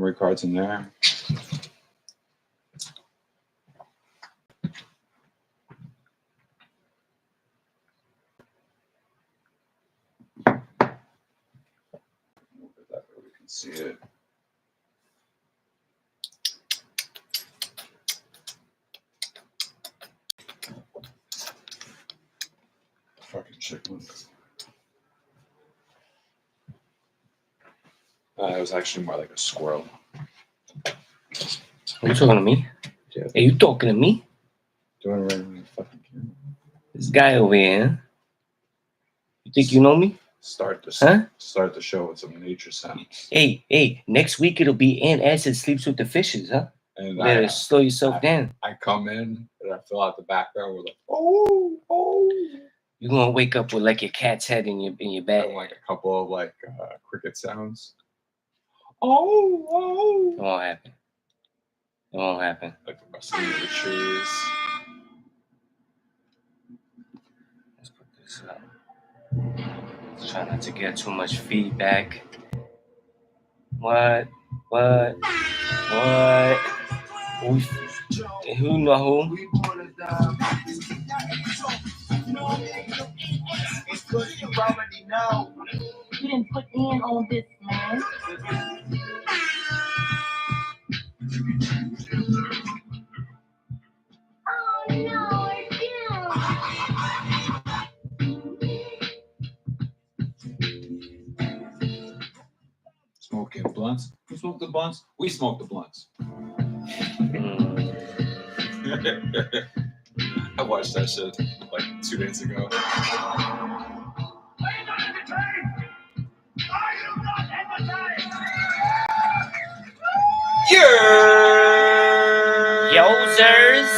memory cards in there. That way we can see it. Fucking chicken. It was actually more like a squirrel. Are you talking to me? Yeah. Are you talking to me? Doing it right on the fucking camera. This guy over here. You think you know me? Start the show with some nature sounds. Hey, next week it'll be Aunt Acid Sleeps with the Fishes, huh? And Better slow yourself down. I come in and I fill out the background with like, oh. You're gonna wake up with like your cat's head in your bed. And like a couple of like cricket sounds. Oh. It won't happen. It won't happen. Like the rustling of the trees. Let's put this up. Let's try not to get too much feedback. What? Who know who? It's good you already know. You didn't put in on this, man. Oh no, it's you. Smoking blunts. Who smoked the blunts? We smoked the blunts. I watched that shit like 2 days ago. Yozers.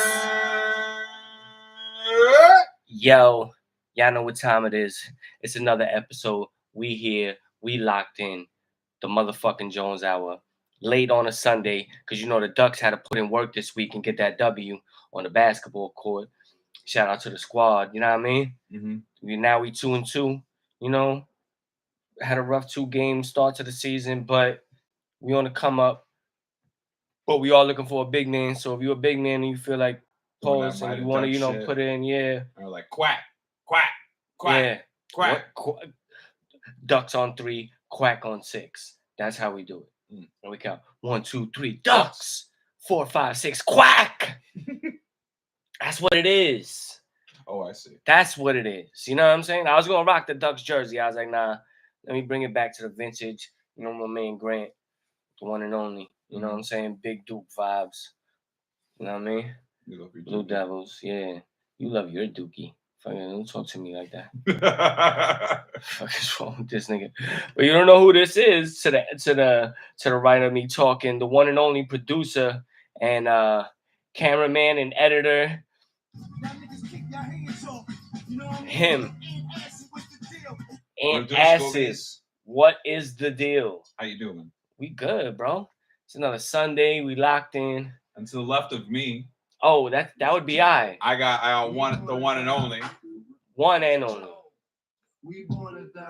Yo, y'all know what time it is. It's another episode. We here. We locked in. The motherfucking Jones Hour. Late on a Sunday, because you know the Ducks had to put in work this week and get that W on the basketball court. Shout out to the squad. You know what I mean? Mm-hmm. Now we 2-2. You know, had a rough 2-game start to the season, but we on the come up. But we all looking for a big man. So if you're a big man and you feel like pause and you want to, you know, put it in, yeah. Or like quack. Yeah. Quack. Ducks on 3, quack on 6. That's how we do it. And we count 1, 2, 3, Ducks. 4, 5, 6, quack. That's what it is. Oh, I see. That's what it is. You know what I'm saying? I was gonna rock the Ducks jersey. I was like, nah, let me bring it back to the vintage. You know, my man Grant, the one and only. You know what I'm saying? Big Duke vibes. You know what I mean? You love your Blue Dookie. Devils, yeah. You love your Dookie. Fucking don't talk to me like that. Fuck is wrong with this nigga? But you don't know who this is. To the right of me talking, the one and only producer and cameraman and editor. Him. And Acid. What is the deal? How you doing? We good, bro. It's another Sunday. We locked in. And to the left of me. Oh, that would be I. I got the one and only. One and only.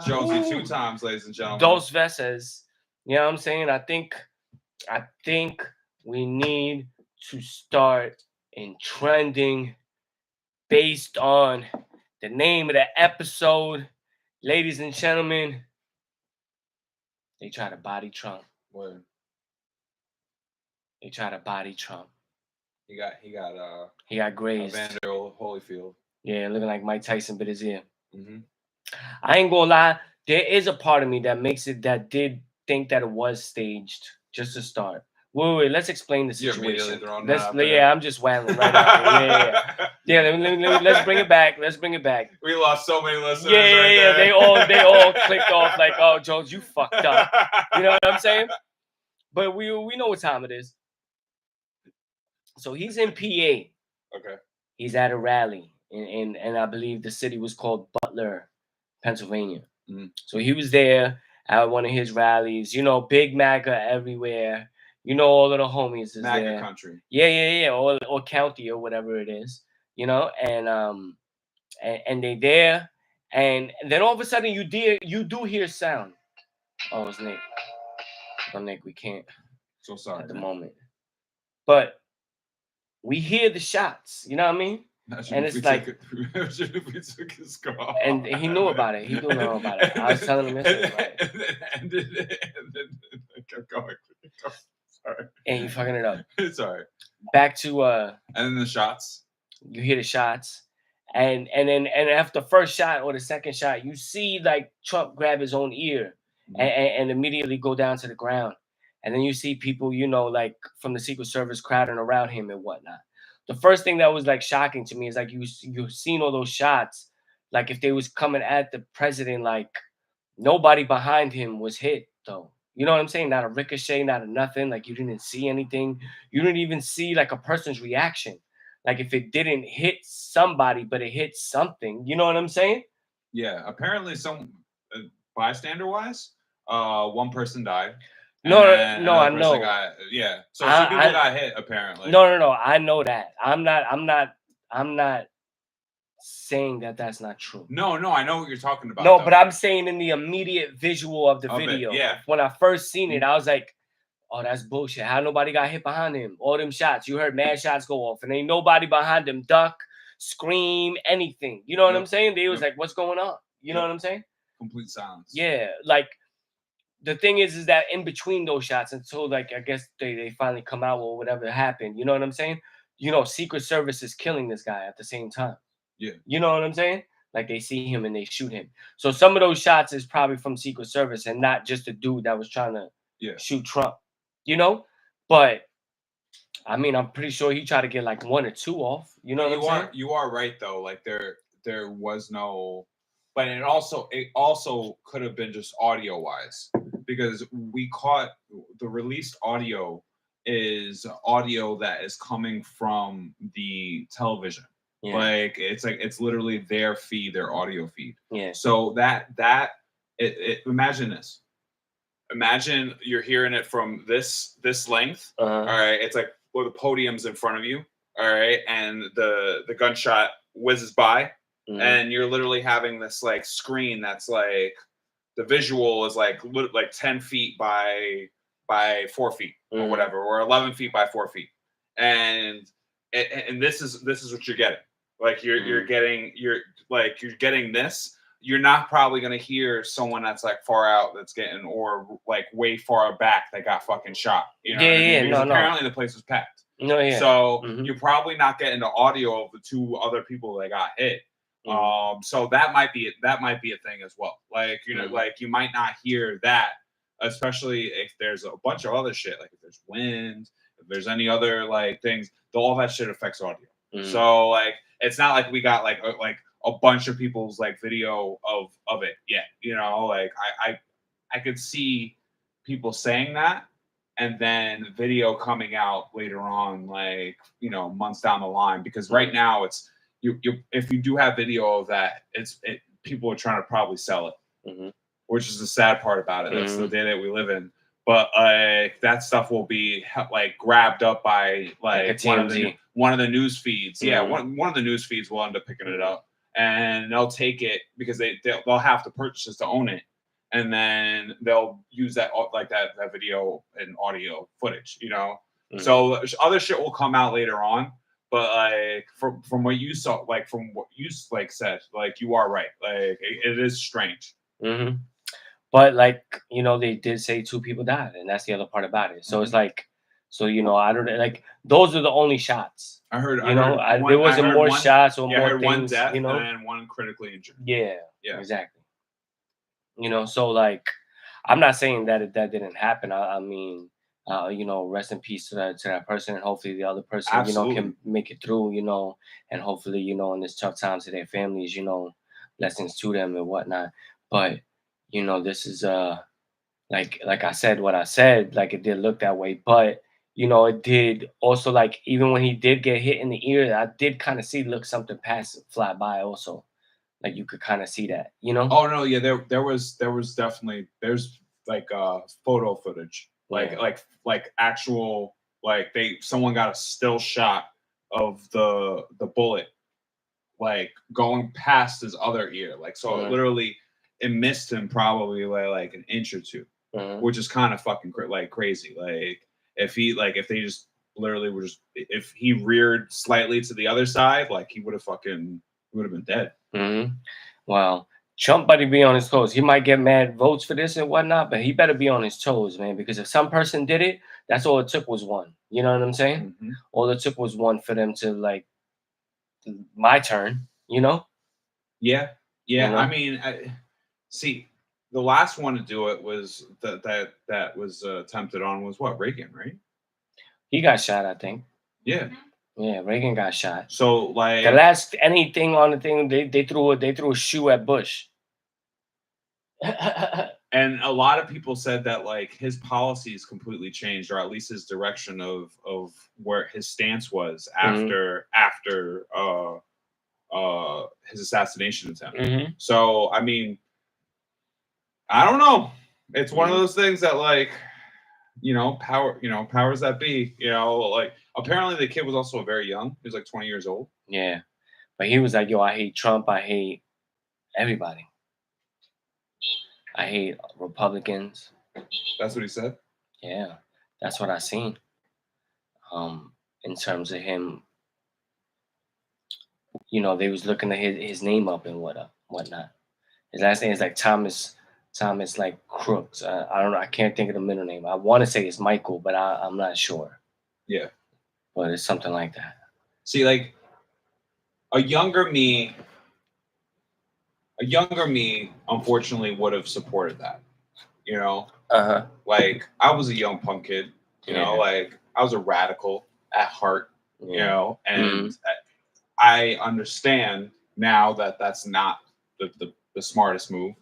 Jonesy 2 times, ladies and gentlemen. Dos veces. You know what I'm saying? I think we need to start in trending based on the name of the episode. Ladies and gentlemen, they try to body Trump. Word. They try to body Trump. He got grazed. Evander Holyfield. Yeah, looking like Mike Tyson bit his ear. Mm-hmm. I ain't gonna lie. There is a part of me that did think that it was staged just to start. Wait. Let's explain the situation. I'm just wailing right out. Yeah. Let's bring it back. We lost so many listeners. Yeah. They all clicked off like, oh, Jones, you fucked up. You know what I'm saying? But we know what time it is. So he's in PA. Okay. He's at a rally, and I believe the city was called Butler, Pennsylvania. Mm-hmm. So he was there at one of his rallies. You know, big MAGA everywhere. You know, all of the homies is MAGA there. country. Yeah. Or county or whatever it is. You know, and they there, and then all of a sudden you do hear sound. Oh, it's Nick. Oh, Nick, we can't. So sorry. at the man. moment. But we hear the shots, you know what I mean? Imagine And if it's we like- took it- imagine if we took his scar. And he knew about it. He do know about it. I was telling him yesterday about it. And then I kept going. Sorry. And you fucking it up. Sorry. Back to And then the shots. you hear the shots, and after the first shot or the second shot, you see like Trump grab his own ear and immediately go down to the ground. And then you see people, you know, like from the Secret Service crowding around him and whatnot. The first thing that was like shocking to me is like you've seen all those shots, like if they was coming at the president, like nobody behind him was hit though. You know what I'm saying? Not a ricochet, not a nothing. Like you didn't see anything. You didn't even see like a person's reaction. Like if it didn't hit somebody, but it hit something. You know what I'm saying? Yeah. Apparently, some bystander wise, one person died. No, and no, another I person know. Yeah. So I- two people I- got hit apparently. No. I know that. I'm not saying that that's not true. No. I know what you're talking about. No, though. but I'm saying in the immediate visual of the Of it, video. yeah. When I first seen it, I was like, oh, that's bullshit. How nobody got hit behind him? All them shots. You heard mad shots go off, and ain't nobody behind them duck, scream, anything. You know what Yep. I'm saying? They was Yep. like, what's going on? You know Yep. what I'm saying? Complete silence. Yeah. Like the thing is that in between those shots, until like I guess they finally come out or whatever happened, you know what I'm saying? You know, Secret Service is killing this guy at the same time. Yeah. You know what I'm saying? Like they see him and they shoot him. So some of those shots is probably from Secret Service and not just a dude that was trying to shoot Trump. You know? But I mean, I'm pretty sure he tried to get like one or two off. You know what I'm saying? You are right though. Like there was no, but it also could have been just audio wise, because we caught the released audio is audio that is coming from the television. Yeah. Like it's literally their feed, their audio feed. Yeah. So imagine this. Imagine you're hearing it from this length. All right, it's like the podium's in front of you. All right, and the gunshot whizzes by, and you're literally having this like screen that's like the visual is like 10 feet by 4 feet or whatever, or 11 feet by 4 feet, and this is what you're getting. Like you're getting this. You're not probably gonna hear someone that's like far out that's getting, or like way far back that got fucking shot. You know what I mean? Because apparently the place was packed. No, yeah. So you're probably not getting the audio of the two other people that got hit. So that might be a thing as well. Like, you know, like you might not hear that, especially if there's a bunch of other shit, like if there's wind, if there's any other like things, all that shit affects audio. So like it's not like we got like a bunch of people's like video of it yet. You know, like I could see people saying that, and then video coming out later on, like, you know, months down the line, because right now it's you if you do have video of that, people are trying to probably sell it, which is the sad part about it. That's the day that we live in. But that stuff will be like grabbed up by like one of the news feeds. Yeah, one of the news feeds will end up picking it up, and they'll take it because they'll have to purchase this to own it, and then they'll use that video and audio footage. You know, so other shit will come out later on. But like from what you saw, like from what you like said, like you are right. Like it is strange. But like, you know, they did say 2 people died, and that's the other part about it. So it's like, so you know, I don't like those are the only shots. I heard. There wasn't more shots or more things. One death, you know, and one critically injured. Yeah, exactly. You know, so like, I'm not saying that that didn't happen. I mean, you know, rest in peace to that person, and hopefully the other person, Absolutely. you know, can make it through. You know, and hopefully, you know, in this tough time to their families, you know, blessings to them and whatnot. But you know, this is like I said what I said, like it did look that way, but you know, it did also, like, even when he did get hit in the ear, I did kind of see something fly by also. Like you could kind of see that, you know? Oh no, yeah, there was definitely there's like photo footage. Like actual, like someone got a still shot of the bullet like going past his other ear. Like so literally it missed him probably like an inch or two, which is kind of fucking like crazy. Like, if they just literally were just, if he reared slightly to the other side, like he would have been dead. Mm-hmm. Well, Trump better be on his toes. He might get mad votes for this and whatnot, but he better be on his toes, man. Because if some person did it, that's all it took was one. You know what I'm saying? Mhm. All it took was one for them to like, my turn. You know? Yeah. You know? I mean, see, the last one to do it was that was attempted on was what, Reagan, right? He got shot, I think. Yeah. Yeah, Reagan got shot. So like The last anything on the thing, they threw a shoe at Bush. and a lot of people said that like his policies completely changed, or at least his direction of where his stance was after his assassination attempt. Mm-hmm. So I mean, I don't know. It's one of those things that like, powers that be, like apparently the kid was also very young. He was like 20 years old. Yeah. But he was like, yo, I hate Trump. I hate everybody. I hate Republicans. That's what he said. Yeah. That's what I seen. In terms of him, they was looking at his name up and whatnot. His last name is like Thomas like Crooks. I don't know. I can't think of the middle name. I want to say it's Michael, but I'm not sure. Yeah. But it's something like that. See, like a younger me, unfortunately, would have supported that. Like I was a young punk kid. Like I was a radical at heart. And I understand now that that's not the smartest move.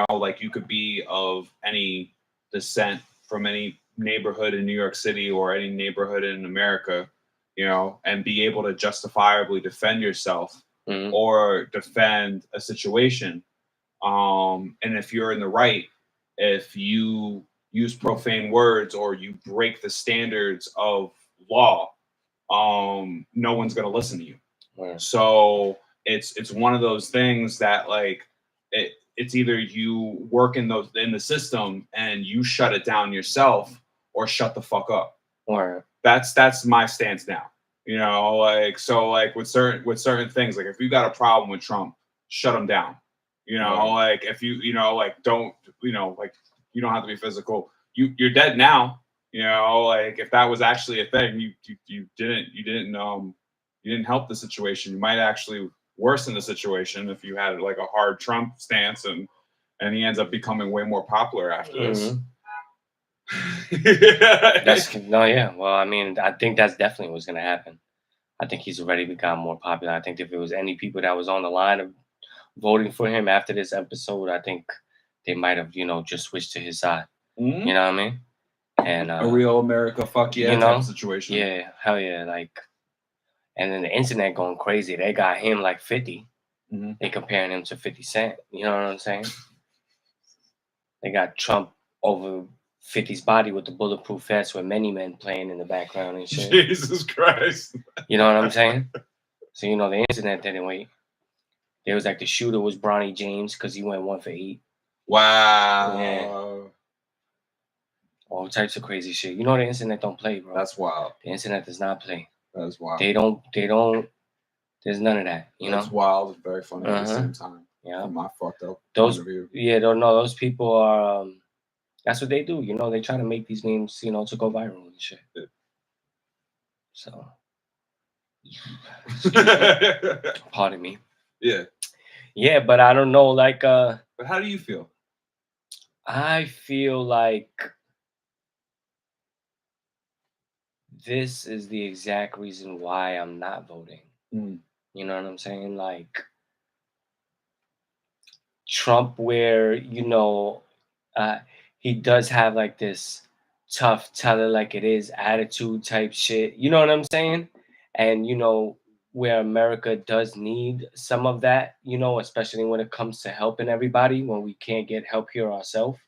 Like you could be of any descent from any neighborhood in New York City or any neighborhood in America, and be able to justifiably defend yourself or defend a situation. And if you're in the right, if you use profane words or you break the standards of law, no one's going to listen to you. Right. So it's one of those things that like it's either you work in the system and you shut it down yourself or shut the fuck up. Right. That's my stance now. Like so like with certain things, like if you got a problem with Trump, shut him down. Like if like don't like you don't have to be physical. You're dead now. Like if that was actually a thing, you didn't help the situation. You might actually worsen the situation if you had like a hard Trump stance and he ends up becoming way more popular after this. Well, I mean, I think that's definitely what's gonna happen. I think he's already become more popular. I think if it was any people that was on the line of voting for him after this episode, I think they might have, just switched to his side. Mm-hmm. You know what I mean? And a real America fuck yeah type of situation. Yeah, hell yeah. Like, and then the internet going crazy. They got him like 50. Mm-hmm. They comparing him to 50 Cent. You know what I'm saying? They got Trump over 50's body with the bulletproof vest with many men playing in the background and shit. Jesus Christ. You know what I'm saying? So, the internet didn't wait. There was like the shooter was Bronny James because he went 1 for 8. Wow. Yeah. All types of crazy shit. The internet don't play, bro. That's wild. The internet does not play. That's wild. They don't. There's none of that. That's wild. It's very funny at the same time. Yeah. From my fucked up point of view. Yeah, don't know. Those people are. That's what they do. They try to make these memes, to go viral and shit. Yeah. So. Pardon me. Yeah. Yeah, but I don't know. Like. But how do you feel? I feel like this is the exact reason why I'm not voting. You know what I'm saying? Like Trump, where, he does have like this tough, tell it like it is attitude type shit. You know what I'm saying? And, where America does need some of that, especially when it comes to helping everybody, when we can't get help here ourselves,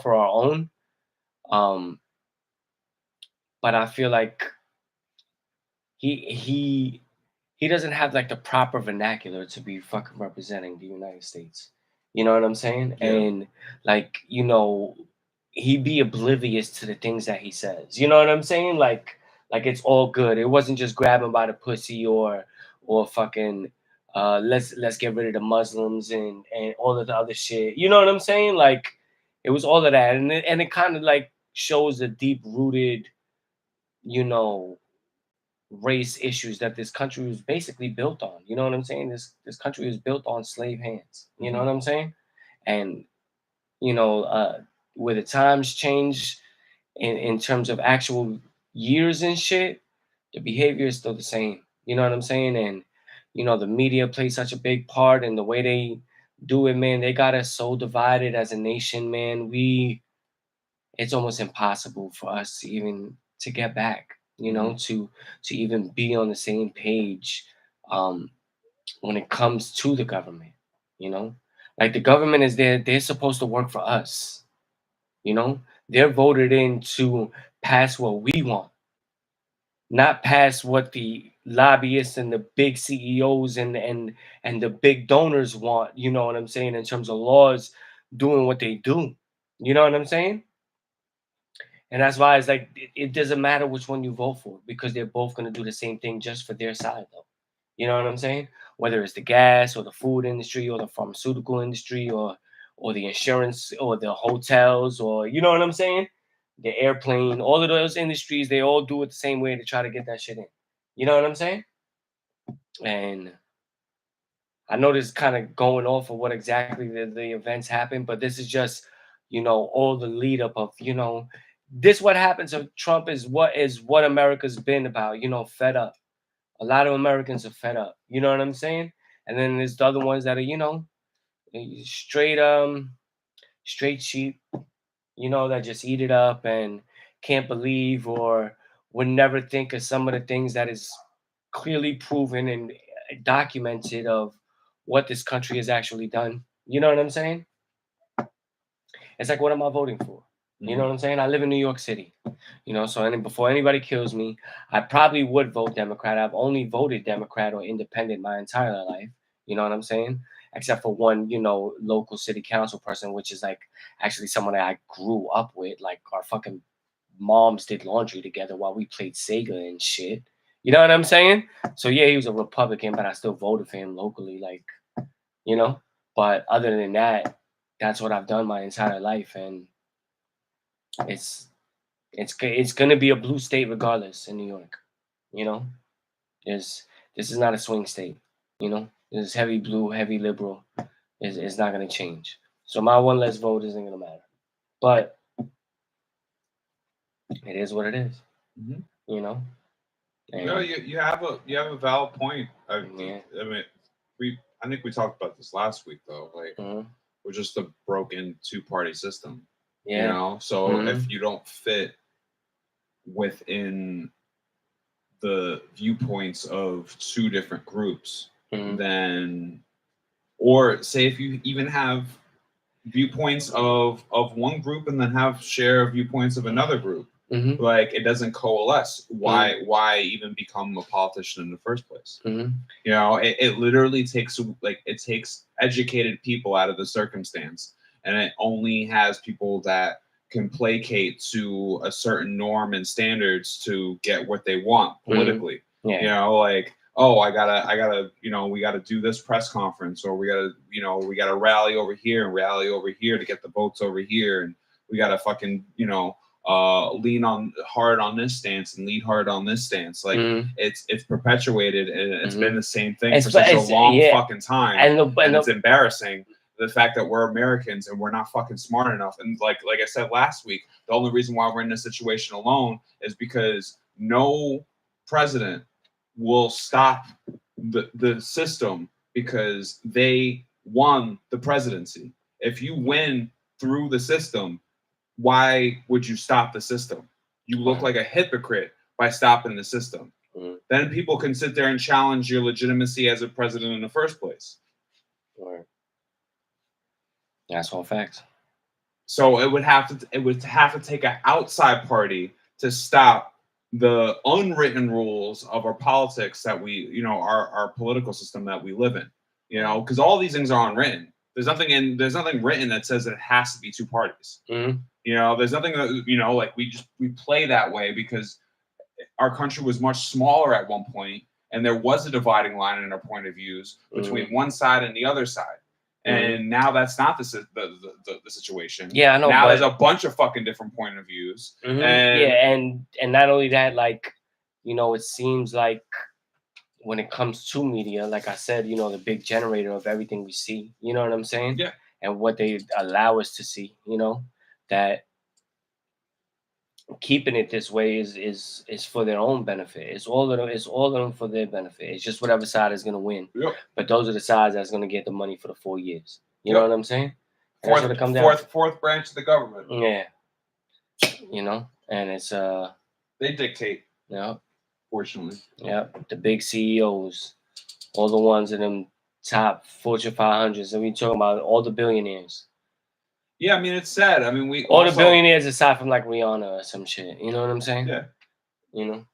for our own. But I feel like he doesn't have like the proper vernacular to be fucking representing the United States. You know what I'm saying? Yeah. And like, he be oblivious to the things that he says. You know what I'm saying? Like it's all good. It wasn't just grabbing by the pussy or fucking let's get rid of the Muslims and all of the other shit. You know what I'm saying? Like it was all of that, and it kind of like shows the deep rooted, you know, race issues that this country was basically built on. You know what I'm saying? This country was built on slave hands. You know what I'm saying? And you know, where the times change in terms of actual years and shit, the behavior is still the same. You know what I'm saying? And you know, the media plays such a big part in the way they do it, man. They got us so divided as a nation, man. It's almost impossible for us to even to get back, you know, to even be on the same page um when it comes to the government, you know? Like the government is there, they're supposed to work for us. You know, they're voted in to pass what we want, not pass what the lobbyists and the big CEOs and the big donors want. You know what I'm saying? In terms of laws doing what they do. You know what I'm saying? And that's why it's like it doesn't matter which one you vote for because they're both gonna do the same thing just for their side though. You know what I'm saying? Whether it's the gas or the food industry or the pharmaceutical industry or the insurance or the hotels or you know what I'm saying? The airplane, all of those industries, they all do it the same way to try to get that shit in. You know what I'm saying? And I know this is kind of going off of what exactly the events happened, but this is just, you know, all the lead up of, you know, this what happens if Trump is what America's been about, you know, fed up. A lot of Americans are fed up. You know what I'm saying? And then there's the other ones that are, you know, straight straight sheep, you know, that just eat it up and can't believe or would never think of some of the things that is clearly proven and documented of what this country has actually done. You know what I'm saying? It's like, what am I voting for? You know what I'm saying? I live in New York City, you know, so before anybody kills me, I probably would vote Democrat. I've only voted Democrat or independent my entire life. You know what I'm saying? Except for one, you know, local city council person, which is like actually someone that I grew up with. Like our fucking moms did laundry together while we played Sega and shit. You know what I'm saying? So yeah, he was a Republican, but I still voted for him locally, like, you know. But other than that, that's what I've done my entire life, and it's it's gonna be a blue state regardless in New York. You know, this is not a swing state. You know, this is heavy blue, heavy liberal. Is not gonna change. So my one less vote isn't gonna matter. But it is what it is. You know. You know, you have a valid point. I Yeah. mean, I think we talked about this last week though. Like we're just a broken two-party system. Yeah. You know, so if you don't fit within the viewpoints of two different groups, then, or say if you even have viewpoints of one group and then have share viewpoints of another group, like it doesn't coalesce. Why even become a politician in the first place? You know, it literally takes educated people out of the circumstance, and it only has people that can placate to a certain norm and standards to get what they want politically. You know, like, oh, I gotta, you know, we gotta do this press conference, or we gotta rally over here and rally over here to get the votes over here, and we gotta fucking, you know, lean on hard on this stance and lead hard on this stance. Like it's perpetuated, and it's been the same thing for such a long fucking time, and it's embarrassing. The fact that we're Americans and we're not fucking smart enough. And like I said last week, the only reason why we're in this situation alone is because no president will stop the system because they won the presidency. If you win through the system, why would you stop the system? You look like a hypocrite by stopping the system. Then people can sit there and challenge your legitimacy as a president in the first place. That's all facts. So it would have to take an outside party to stop the unwritten rules of our politics that we, you know, our political system that we live in. You know, because all these things are unwritten. There's nothing written that says it has to be two parties. You You know, there's nothing that, you know, like we play that way because our country was much smaller at one point, and there was a dividing line in our point of views between one side and the other side. And now that's not the situation. Yeah, I know. Now but, there's a bunch of fucking different point of views. And and not only that, like, you know, it seems like when it comes to media, like I said, you know, the big generator of everything we see. You know what I'm saying? Yeah. And what they allow us to see. You know, that keeping it this way is for their own benefit. It's all of them for their benefit. It's just whatever side is gonna win. Yep. But those are the sides that's gonna get the money for the 4 years. You know what I'm saying? And that's what it comes down to. Fourth branch of the government. Yeah. You know, and it's they dictate. Yeah. Fortunately. Yeah. The big CEOs, all the ones in them top Fortune 500s, and we talking about all the billionaires. Yeah, I mean it's sad. I mean we all the billionaires aside from like Rihanna or some shit. You know what I'm saying? Yeah. You know.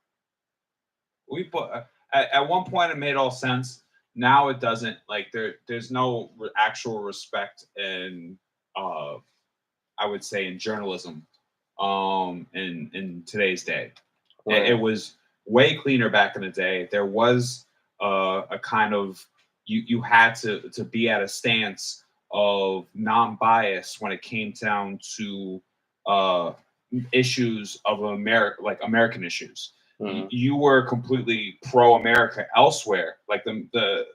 We put at one point it made all sense. Now it doesn't. Like there's no actual respect in I would say in journalism in today's day. Right. It was way cleaner back in the day. There was a kind of you had to be at a stance of non-bias when it came down to issues of American issues. Mm-hmm. You were completely pro-America elsewhere, like the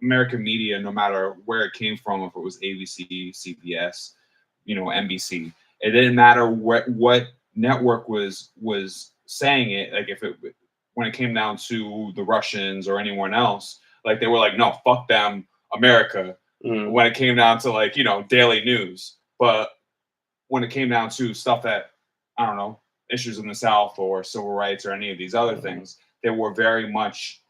American media, no matter where it came from, if it was ABC, CBS, you know, NBC. It didn't matter what network was saying it. Like when it came down to the Russians or anyone else, like they were like, no, fuck them, America. Mm. When it came down to like, you know, daily news. But when it came down to stuff that, I don't know, issues in the South or civil rights or any of these other things, they were very much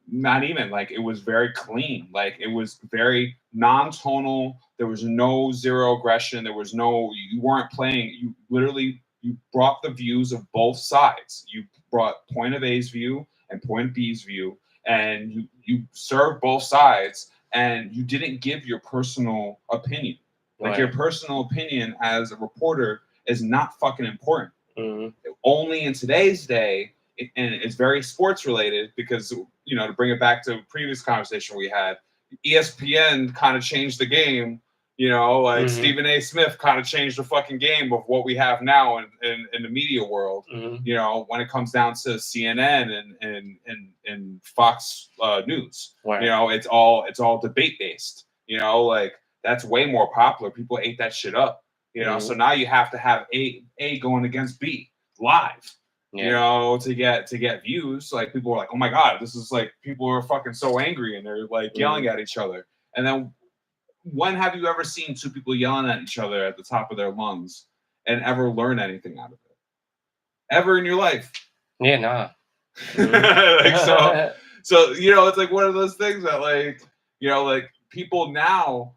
not even like it was very clean. Like it was very non-tonal. There was no zero aggression. There was no, you weren't playing. You literally, you brought the views of both sides. You brought point of A's view and point B's view, and you served both sides. And you didn't give your personal opinion. Like your personal opinion as a reporter is not fucking important. Mm-hmm. Only in today's day, and it's very sports related because, you know, to bring it back to a previous conversation we had, ESPN kind of changed the game. You know, like Stephen A. Smith kind of changed the fucking game of what we have now in the media world. Mm-hmm. You know, when it comes down to CNN and Fox News, you know, it's all debate based. You know, like that's way more popular. People ate that shit up. You know, so now you have to have A going against B live. Yeah. You know, to get views. Like people are like, oh my god, this is like people are fucking so angry and they're like yelling at each other. And then when have you ever seen two people yelling at each other at the top of their lungs and ever learn anything out of it? Ever in your life? Yeah, nah. Like so you know, it's like one of those things that like, you know, like people now,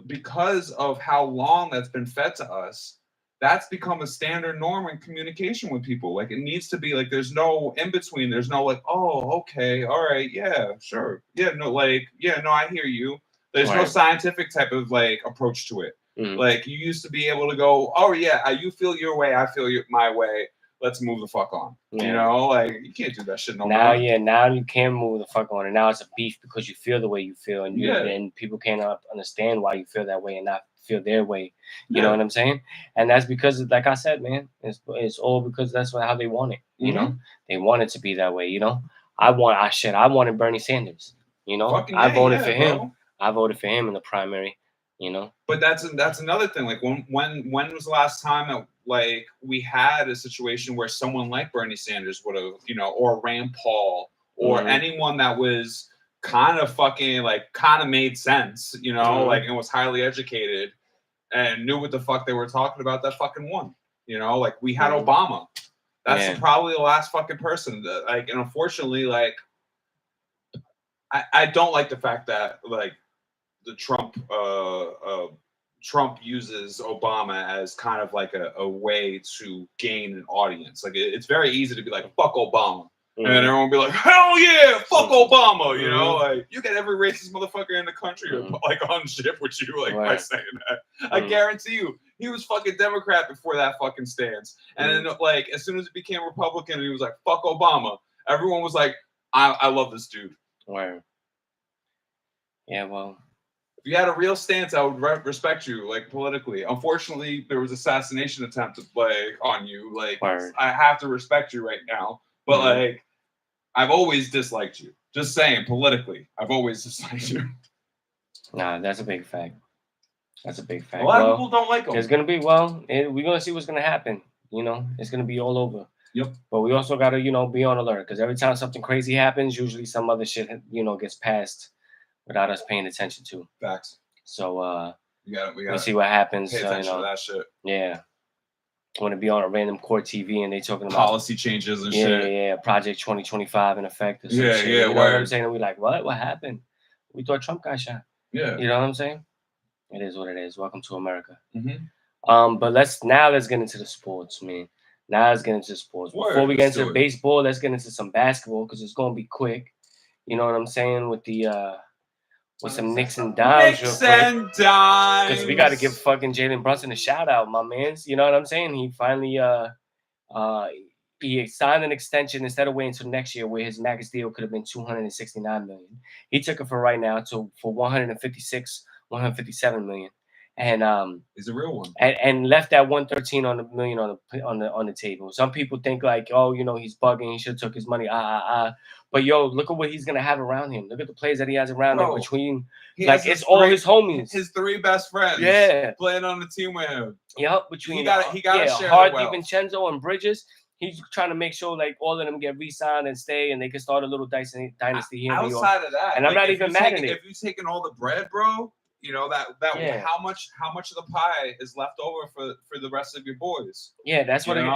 because of how long that's been fed to us, that's become a standard norm in communication with people. Like it needs to be like there's no in between. There's no like, oh, okay, all right, yeah, sure. Yeah, no, like, yeah, no, I hear you. There's no scientific type of like approach to it. Mm-hmm. Like you used to be able to go, oh yeah, you feel your way, I feel my way. Let's move the fuck on. Yeah. You know, like you can't do that shit no more. Now you can move the fuck on, and now it's a beef because you feel the way you feel, and and people cannot understand why you feel that way and not feel their way. You know what I'm saying? And that's because, like I said, man, it's all because that's how they want it. You know, they want it to be that way. You know, I wanted Bernie Sanders. You know, I voted for him. Bro. I voted for him in the primary, you know. But that's another thing. Like when was the last time that like we had a situation where someone like Bernie Sanders would have, you know, or Rand Paul or anyone that was kind of fucking like kind of made sense, you know, like and was highly educated and knew what the fuck they were talking about, that fucking won. You know, like we had Obama. That's probably the last fucking person that like, and unfortunately, like I don't like the fact that like the Trump uses Obama as kind of like a way to gain an audience. Like it's very easy to be like, fuck Obama. And then everyone will be like, hell yeah, fuck Obama. You know, like you get every racist motherfucker in the country to like on ship with you, like by saying that. I guarantee you, He was fucking Democrat before that fucking stance. And then, like, as soon as it became Republican, he was like, fuck Obama. Everyone was like, I love this dude. Word. Yeah, well. If you had a real stance, I would respect you, like, politically. Unfortunately, there was assassination attempt on you. Like, Word. I have to respect you right now. But, like, I've always disliked you. Just saying, politically, I've always disliked you. Nah, that's a big fact. That's a big fact. A lot of people don't like him. There's gonna be we're gonna see what's gonna happen. You know, it's gonna be all over. Yep. But we also gotta, be on alert because every time something crazy happens, usually some other shit, gets passed without us paying attention to. Facts. So we gotta we'll see what happens. Pay attention to that shit. Yeah. Want to be on a random court TV and they talking about policy changes and shit. Yeah, Project 2025 in effect. Or some yeah, shit. yeah. You know what I'm saying? And we like, what happened? We thought Trump got shot. Yeah. You know what I'm saying? It is what it is. Welcome to America. Mm-hmm. But let's get into the sports, man. Now let's get into the sports. Before we get into baseball, let's get into some basketball because it's gonna be quick. You know what I'm saying? With some Knicks and Dimes. Knicks and Dimes. Because we got to give fucking Jalen Brunson a shout out, my mans. You know what I'm saying? He finally he signed an extension instead of waiting until next year, where his max deal could have been $269 million. He took it for right now for 157 million, and is a real one, and left that 113 on the million on the table. Some people think like, oh, he's bugging. He should have took his money. But look at what he's gonna have around him. Look at the players that he has around him. Between it's all his homies, his three best friends. Yeah, playing on the team with him. Yep, between he got share Hardy, Vincenzo, and Bridges. He's trying to make sure like all of them get re-signed and stay, and they can start a little dynasty here in New York. Outside of that, and I'm not even mad at it. If you've taken all the bread, bro, how much of the pie is left over for the rest of your boys? Yeah, that's what it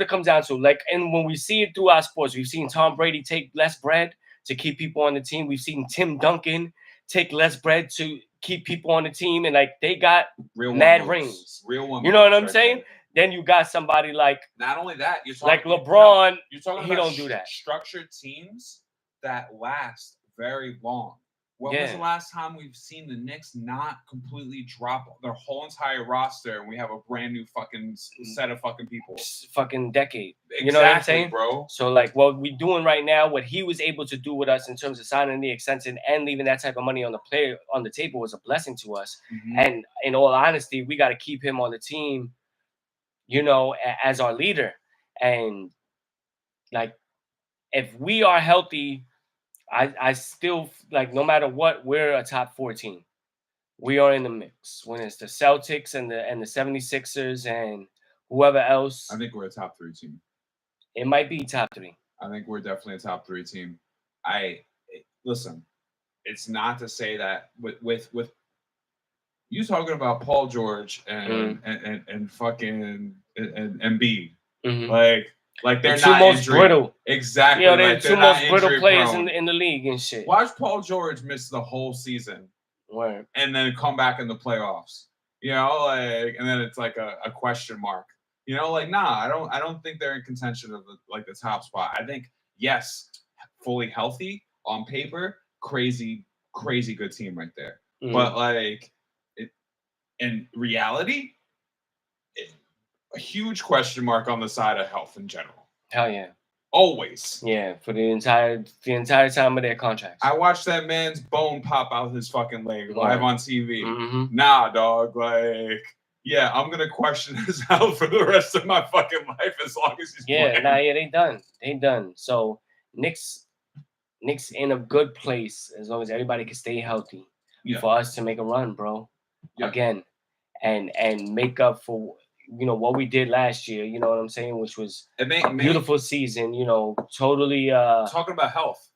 comes down to. Like, and when we see it through our sports, we've seen Tom Brady take less bread to keep people on the team. We've seen Tim Duncan take less bread to keep people on the team, and like they got mad rings. Real one. You know what I'm saying? Then you got somebody like not only that, you're talking like LeBron. You're talking he about don't do that. Structured teams that last very long. When was the last time we've seen the Knicks not completely drop their whole entire roster and we have a brand new fucking set of fucking people? Fucking decade. Exactly, you know what I'm saying, bro? So like what we're doing right now, what he was able to do with us in terms of signing the extension and leaving that type of money on the table was a blessing to us. Mm-hmm. And in all honesty, we got to keep him on the team, as our leader. And like, if we are healthy, I still like, no matter what, we're a top 4 team. We are in the mix. When it's the Celtics and the 76ers and whoever else, I think we're a top 3 team. It might be top 3. I think we're definitely a top 3 team. Listen, it's not to say that with you talking about Paul George and fucking and Embiid, like they're the two not most injury. brittle. Exactly. Yeah, they're the two most brittle players prone. in the league and shit. Watch Paul George miss the whole season. Word. And then come back in the playoffs. And then it's like a question mark. I don't think they're in contention of the top spot. I think, yes, fully healthy on paper, crazy good team right there. Mm-hmm. But in reality, a huge question mark on the side of health in general. Hell yeah. Always. Yeah, for the entire time of their contracts. I watched that man's bone pop out his fucking leg live on TV. Mm-hmm. Nah, dog. Yeah, I'm gonna question his health for the rest of my fucking life as long as he's playing. They done. So Knicks in a good place as long as everybody can stay healthy for us to make a run, bro. Yeah. Again, and make up for what we did last year. You know what I'm saying, which was a beautiful season. Totally. Talking about health,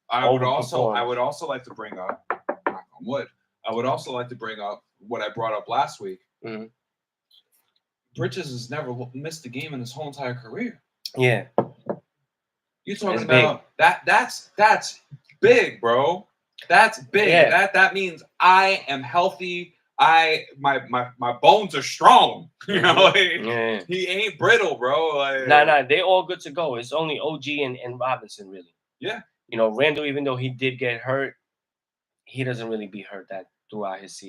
I would also like to bring up. Knock on wood. I would also like to bring up what I brought up last week. Mm-hmm. Bridges has never missed a game in his whole entire career. Yeah. You're talking about that. That's big, bro. That's big. Yeah. That means I am healthy. My bones are strong. He ain't brittle, bro. Nah, they all good to go. It's only OG and Robinson, really. Yeah. Randall, even though he did get hurt, he doesn't really be hurt that throughout his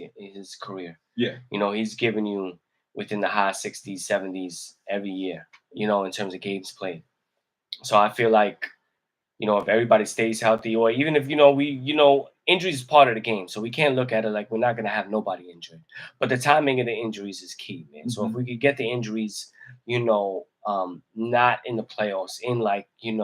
career. Yeah. He's giving you within the high 60s, 70s every year, you know, in terms of games played. So I feel like, you know, if everybody stays healthy, or even if, injuries is part of the game. So we can't look at it like we're not going to have nobody injured. But the timing of the injuries is key, man. So if we could get the injuries, not in the playoffs, in like, in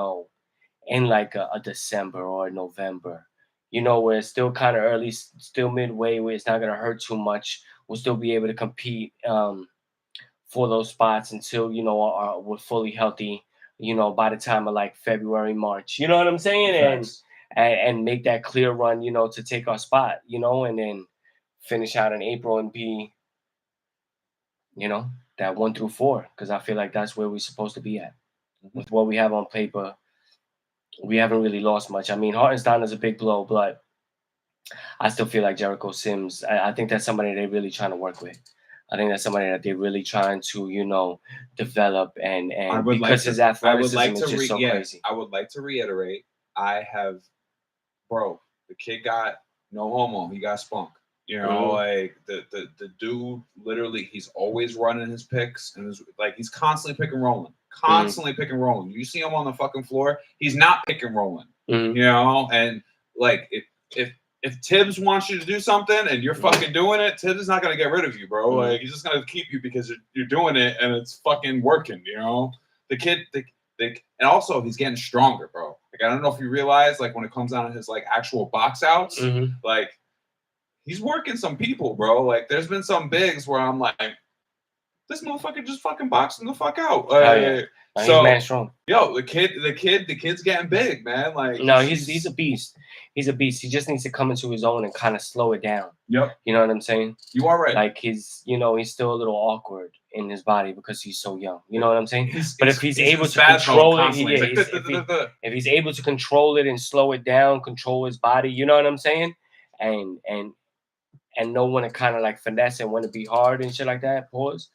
like a December or a November, where it's still kind of early, still midway, where it's not going to hurt too much. We'll still be able to compete for those spots until, we're fully healthy, by the time of like February, March. You know what I'm saying? Facts. And make that clear run, to take our spot, and then finish out in April and be, that 1 through 4, because I feel like that's where we're supposed to be at. With what we have on paper, we haven't really lost much. I mean, Hartenstein is a big blow, but I still feel like Jericho Sims, I think that's somebody they're really trying to work with. I think that's somebody that they're really trying to, develop and because his athleticism is just so crazy. I would like to reiterate, the kid got no homo. He got spunk. Like the dude literally, he's always running his picks and he's constantly pick and rolling. Pick and rolling. You see him on the fucking floor, he's not pick and rolling. And like if Tibbs wants you to do something and you're fucking doing it, Tibbs is not gonna get rid of you, bro. Like he's just gonna keep you because you're doing it and it's fucking working. The kid, and also he's getting stronger, bro. Like I don't know if you realize, like when it comes down to his like actual box outs, like he's working some people, bro. Like there's been some bigs where I'm like, this motherfucker just fucking boxing the fuck out. Like, he's man strong. Yo, the kid's getting big, man. Like no, he's a beast. He's a beast. He just needs to come into his own and kind of slow it down. Yep. You know what I'm saying? You are right. Like he's still a little awkward in his body because he's so young. You know what I'm saying? If he's able to control it, if he's able to control it and slow it down, control his body, you know what I'm saying? And know when to kind of like finesse and when to be hard and shit like that, pause.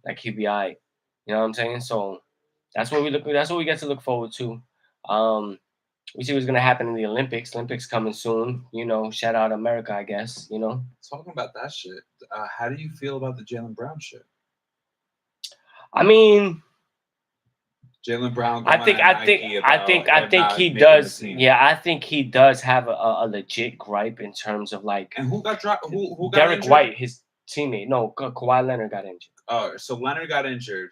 Like he'd be all right. You know what I'm saying? So that's what we get to look forward to. We see what's gonna happen in the Olympics. Olympics coming soon. Shout out America, I guess. Talking about that shit. How do you feel about the Jaylen Brown shit? I mean, Jaylen Brown. I think he does. Yeah, I think he does have a legit gripe in terms of like. And who got dropped? Who got Derek injured? White, his teammate. No, Kawhi Leonard got injured. Oh, so Leonard got injured.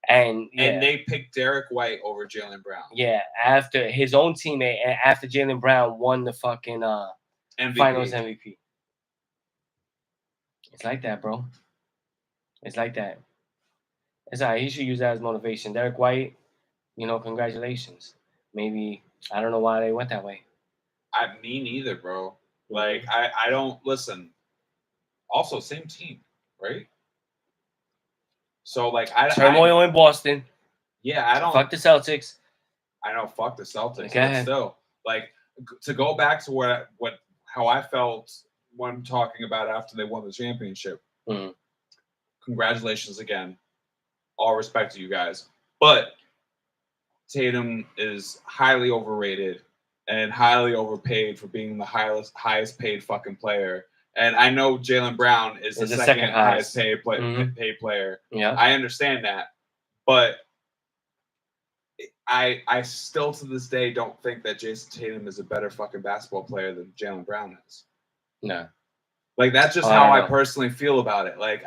And they picked Derek White over Jaylen Brown. Yeah, after his own teammate and after Jaylen Brown won the fucking Finals MVP. It's like that, bro. It's like that. It's all right. He should use that as motivation. Derek White, congratulations. Maybe I don't know why they went that way. Me neither, bro. Like I don't listen. Also, same team, right? So like turmoil in Boston. Yeah, I don't fuck the Celtics. I know, fuck the Celtics. Okay. But still, like to go back to how I felt when talking about after they won the championship. Congratulations again. All respect to you guys. But Tatum is highly overrated and highly overpaid for being the highest paid fucking player. And I know Jaylen Brown is the second highest paid player. Yeah, I understand that, but I still to this day don't think that Jason Tatum is a better fucking basketball player than Jaylen Brown is. No, like that's just how I personally feel about it. Like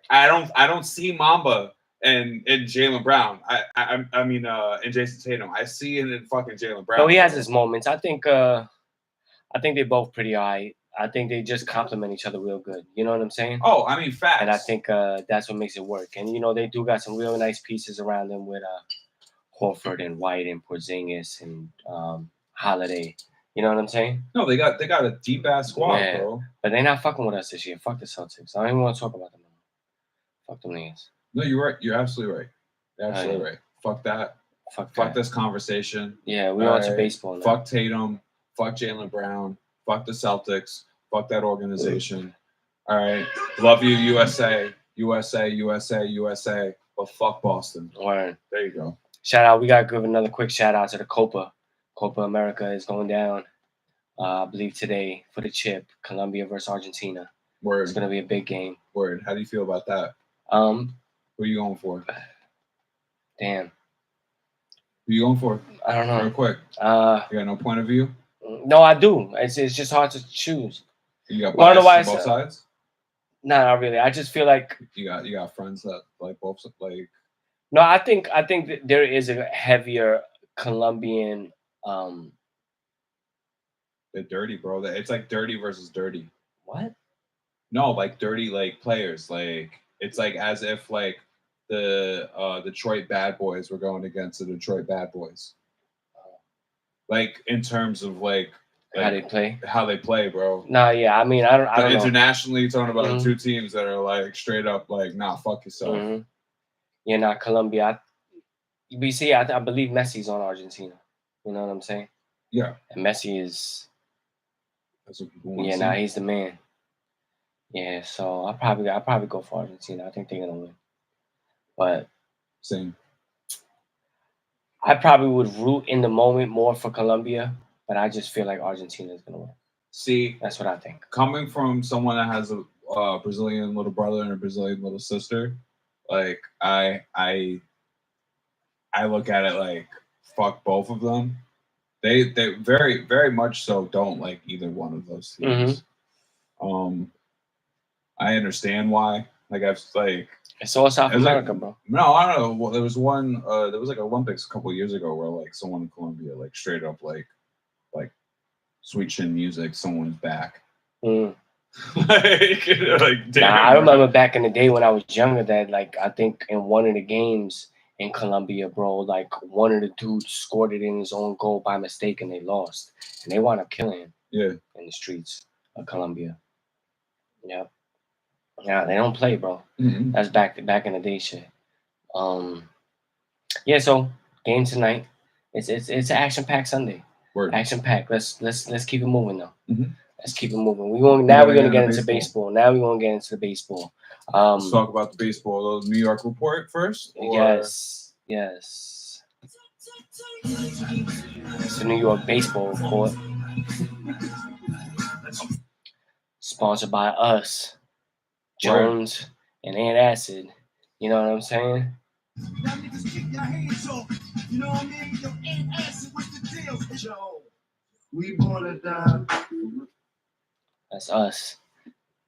I don't see Mamba and Jaylen Brown. I mean in Jason Tatum. I see it in fucking Jaylen Brown. No, he has his moments. I think they're both pretty alright. I think they just complement each other real good. You know what I'm saying? Oh, I mean, facts. And I think that's what makes it work. And they do got some real nice pieces around them with Horford and White and Porzingis and Holiday. You know what I'm saying? No, they got a deep ass squad, bro. But they're not fucking with us this year. Fuck the Celtics. I don't even want to talk about them anymore. Fuck them niggas. No, you're right. You're absolutely right. You're absolutely right. Fuck that. Fuck this conversation. Yeah, we watch baseball now. Fuck Tatum. Fuck Jaylen Brown. Fuck the Celtics. Fuck that organization. All right. Love you, USA. USA. But fuck Boston. Word. There you go. Shout out. We got to give another quick shout out to the Copa. Copa America is going down, I believe, today for the chip. Colombia versus Argentina. Word. It's going to be a big game. Word. How do you feel about that? Who are you going for? Damn. Who you going for? I don't Real know. quick. You got no point of view? No, I do. It's just hard to choose. You got Wanna know bias why on both sides? No, not really. I just feel like You got friends that like both like no. I think that there is a heavier Colombian. they're dirty, bro. It's like dirty versus dirty. What? No, like dirty like players. Like it's like as if like the Detroit Bad Boys were going against the Detroit Bad Boys. Like in terms of like How they play? How they play, bro. No, yeah. I mean, I don't know. Internationally, you're talking about Mhm. two teams that are like straight up like, nah, fuck yourself. Mhm. Yeah, not Colombia. We see. I believe Messi's on Argentina. You know what I'm saying? Yeah, And Messi is. that's what people want Yeah, to nah, see. he's the man. Yeah, so I'll probably go for Argentina. I think they're gonna win. But Same. I probably would root in the moment more for Colombia, but I just feel like Argentina is gonna win. See, That's what I think. coming from someone that has a Brazilian little brother and a Brazilian little sister, like I look at it like fuck both of them. They very very much so don't like either one of those teams. I understand why. Like I've like It's all South it was America, like, bro. no, I don't know. Well, there was one. There was like Olympics a couple years ago where like someone in Colombia like straight up like sweet chin music, someone's back. Mm. like damn, Nah, I bro. remember back in the day when I was younger that like I think in one of the games in Colombia, bro, like one of the dudes scored it in his own goal by mistake and they lost. And they wound up killing him Yeah. in the streets of Colombia. Yeah. Yeah, they don't play, bro. Mhm. That's back in the day shit. Yeah, so game tonight. It's an action packed Sunday. Word. Action packed. Let's keep it moving though. Mhm. Let's keep it moving. We're gonna get into baseball. Now we're gonna get into the baseball. Let's talk about the baseball. The New York report first. Or? Yes. It's the New York baseball report. Sponsored by us, Jones and Antacid. You know what I'm saying? Y'all niggas keep your hands off. You know what I mean? Yo, Antacid, what's the deal? Joe, we wanna die. That's us.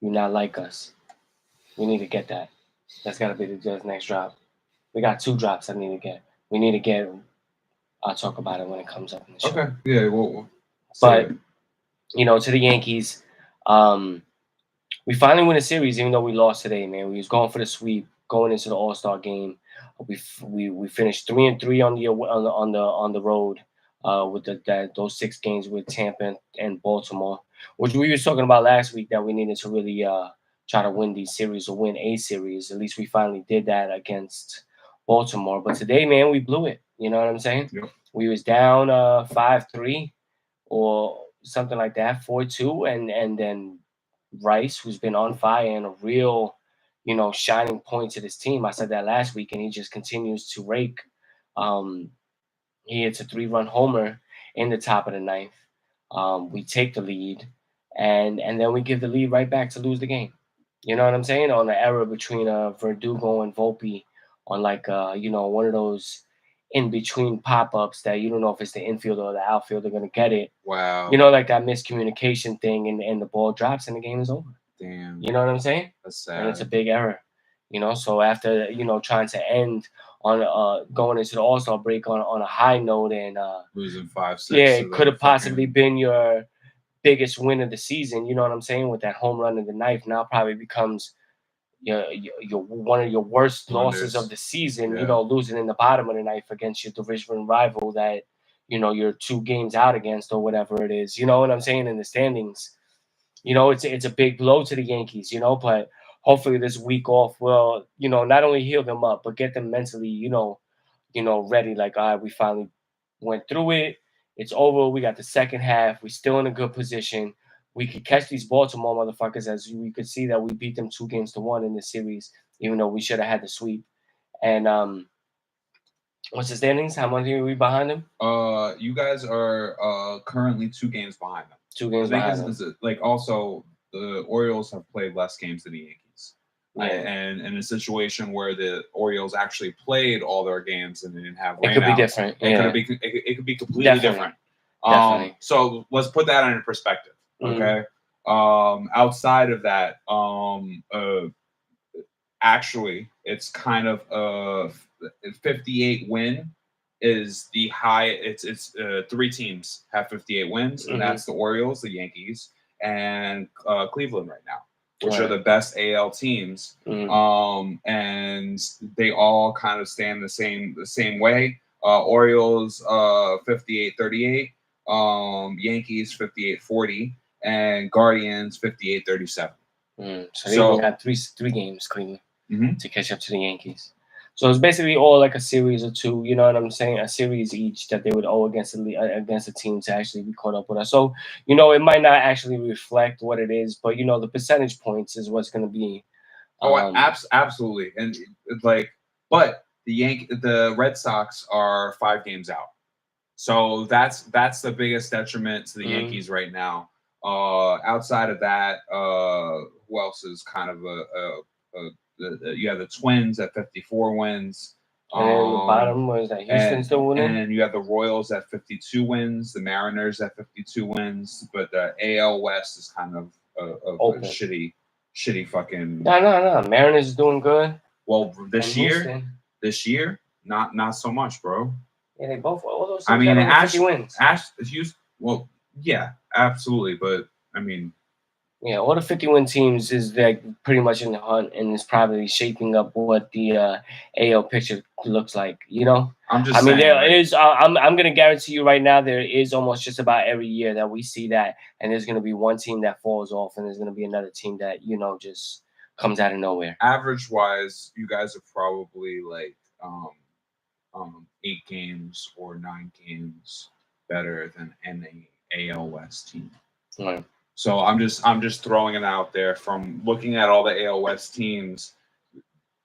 You not like us. We need to get that. That's gotta be the next drop. We got 2 drops I need to get. We need to get. I'll talk about it when it comes up in the show. Okay. Yeah. Well. But you know, to the Yankees, we finally win a series, even though we lost today, man. We was going for the sweep, going into the All-Star game. We finished 3-3 on the road with those 6 games with Tampa and Baltimore, which we were talking about last week that we needed to really try to win these series or win a series. At least we finally did that against Baltimore. But today, man, we blew it. You know what I'm saying? Yep. We was down 5-3 or something like that, 4-2, and then Rice, who's been on fire and a real, you know, shining point to this team. I said that last week, and he just continues to rake. He hits a 3-run homer in the top of the 9th. We take the lead, and then we give the lead right back to lose the game. You know what I'm saying? On the error between Verdugo and Volpe on like you know, one of those in between pop-ups that you don't know if it's the infield or the outfield they're gonna get it. Wow. You know, like that miscommunication thing, and the ball drops and the game is over. Damn. You know what I'm saying? That's sad. And it's a big error. You know, so after, you know, trying to end on going into the All-Star break on a high note and losing 5-6. yeah, it could have possibly been your biggest win of the season. You know what I'm saying? With that home run in the 9th, now probably becomes your one of your worst losses of the season. Yeah. You know, losing in the bottom of the 9th against your division rival that, you know, you're 2 games out against or whatever it is. You know what I'm saying? In the standings, you know, it's a big blow to the Yankees. You know, but hopefully this week off will, you know, not only heal them up but get them mentally, you know, ready. Like, all right, we finally went through it. It's over. We got the second half. We're still in a good position. We could catch these Baltimore motherfuckers, as we could see that we beat them 2-1 in the series, even though we should have had the sweep. And what's the standings? How much are we behind them? You guys are currently 2 games behind them. 2 games behind them. Like also the Orioles have played less games than the Yankees. Yeah. And in a situation where the Orioles actually played all their games and they didn't have It rainouts, could be different. Yeah. it could be completely Definitely. different. Definitely. So let's put that in perspective. Okay. Outside of that, actually, it's kind of a 58 win is the high. It's 3 teams have 58 wins, and that's the Orioles, the Yankees, and Cleveland right now, which are the best AL teams. And they all kind of stand the same way. Orioles 58-38, Yankees 58-40, and Guardians 58-37. So they only got three games, Cleveland, to catch up to the Yankees. So it's basically all like a series or two, you know what I'm saying? A series each that they would owe against a team to actually be caught up with us. So, you know, it might not actually reflect what it is, but, you know, the percentage points is what's going to be. Absolutely. And but the Red Sox are 5 games out. So that's the biggest detriment to the Yankees right now. Outside of that, who else is kind of you have the Twins at 54 wins. And then the bottom was that Houston still winning. And you have the Royals at 52 wins, the Mariners at 52 wins, but the AL West is kind of a shitty fucking. No. Mariners is doing good. Well, this year, not so much, bro. Yeah, they both. All those. I mean, 50 wins. Houston. Well, yeah, absolutely, but I mean. Yeah, all the 50-win teams is like pretty much in the hunt, and is probably shaping up what the AL picture looks like. You know, I'm gonna guarantee you right now there is almost just about every year that we see that, and there's gonna be one team that falls off, and there's gonna be another team that just comes out of nowhere. Average wise, you guys are probably like 8 games or 9 games better than any AL West team. Right. So I'm just throwing it out there. From looking at all the AL West teams,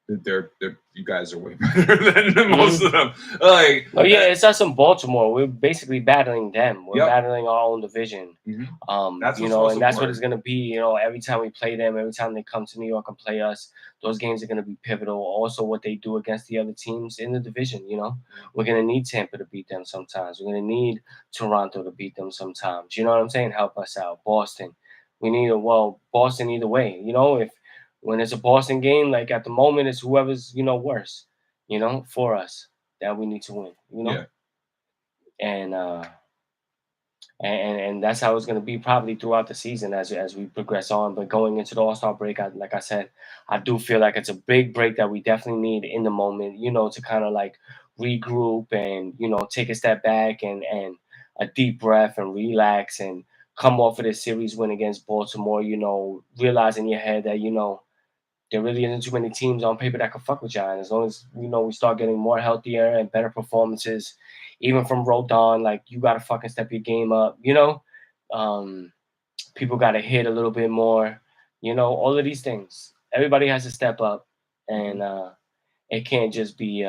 you guys are way better than most of them. It's us in Baltimore. We're basically battling them. We're battling our own division. That's what it's gonna be. You know, every time we play them, every time they come to New York and play us, those games are gonna be pivotal. Also, what they do against the other teams in the division. You know, we're gonna need Tampa to beat them sometimes. We're gonna need Toronto to beat them sometimes. You know what I'm saying? Help us out, Boston. We need Boston either way. You know, when it's a Boston game, like at the moment, it's whoever's worse, for us that we need to win, and that's how it's going to be probably throughout the season as we progress on. But going into the All-Star break, like I said, I do feel like it's a big break that we definitely need in the moment, to kind of like regroup and take a step back and a deep breath and relax and come off of this series win against Baltimore. Realize in your head that there really isn't too many teams on paper that can fuck with y'all. And as long as, we start getting more healthier and better performances, even from Rodon, like, you got to fucking step your game up, people got to hit a little bit more, all of these things. Everybody has to step up, and it can't just be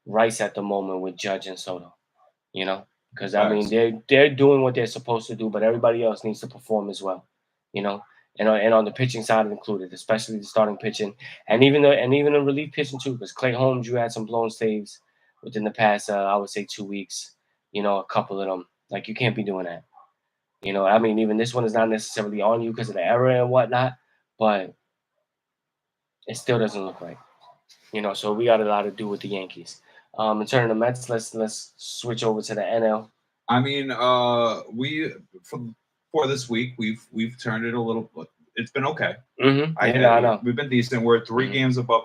Rice at the moment with Judge and Soto, because, I mean, they're doing what they're supposed to do, but everybody else needs to perform as well, And on the pitching side included, especially the starting pitching, and even the relief pitching too. Because Clay Holmes, you had some blown saves within the past, I would say 2 weeks. A couple of them. Like, you can't be doing that. I mean, even this one is not necessarily on you because of the error and whatnot, but it still doesn't look right. So we got a lot to do with the Yankees. In terms of the Mets, let's switch over to the NL. I mean, for this week, we've turned it a little. It's been okay. I know. We've been decent. We're 3 games above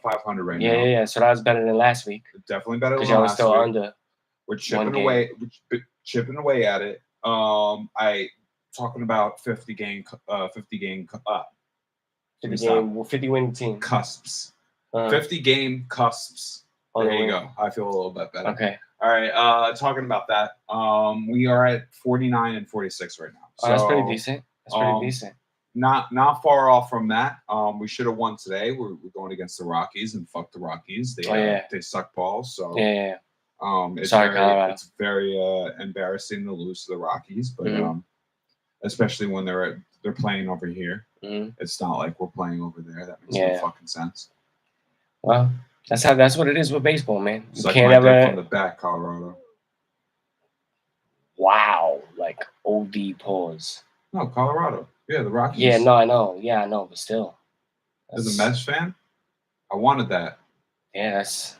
500 right now. Yeah. So that was better than last week. Definitely better than last week. Because y'all was still under. We're chipping away at it. Talking about 50 win team cusps. 50 game cusps. There you go. I feel a little bit better. Okay. All right. Talking about that, we are at 49 and 46 right now. So, that's pretty decent. Not far off from that. We should have won today. We're going against the Rockies, and fuck the Rockies. They suck balls. So yeah. It's very embarrassing to lose to the Rockies, but especially when they're playing over here. Mhm. It's not like we're playing over there. That makes Yeah. no fucking sense. Well, that's what it is with baseball, man. You Suck can't my dick ever. from the back, Colorado. Wow, like OD pause. No, Colorado. Yeah, the Rockies. Yeah, no, I know. Yeah, I know, but still. As a That's- Mets fan, I wanted that. Yeah, that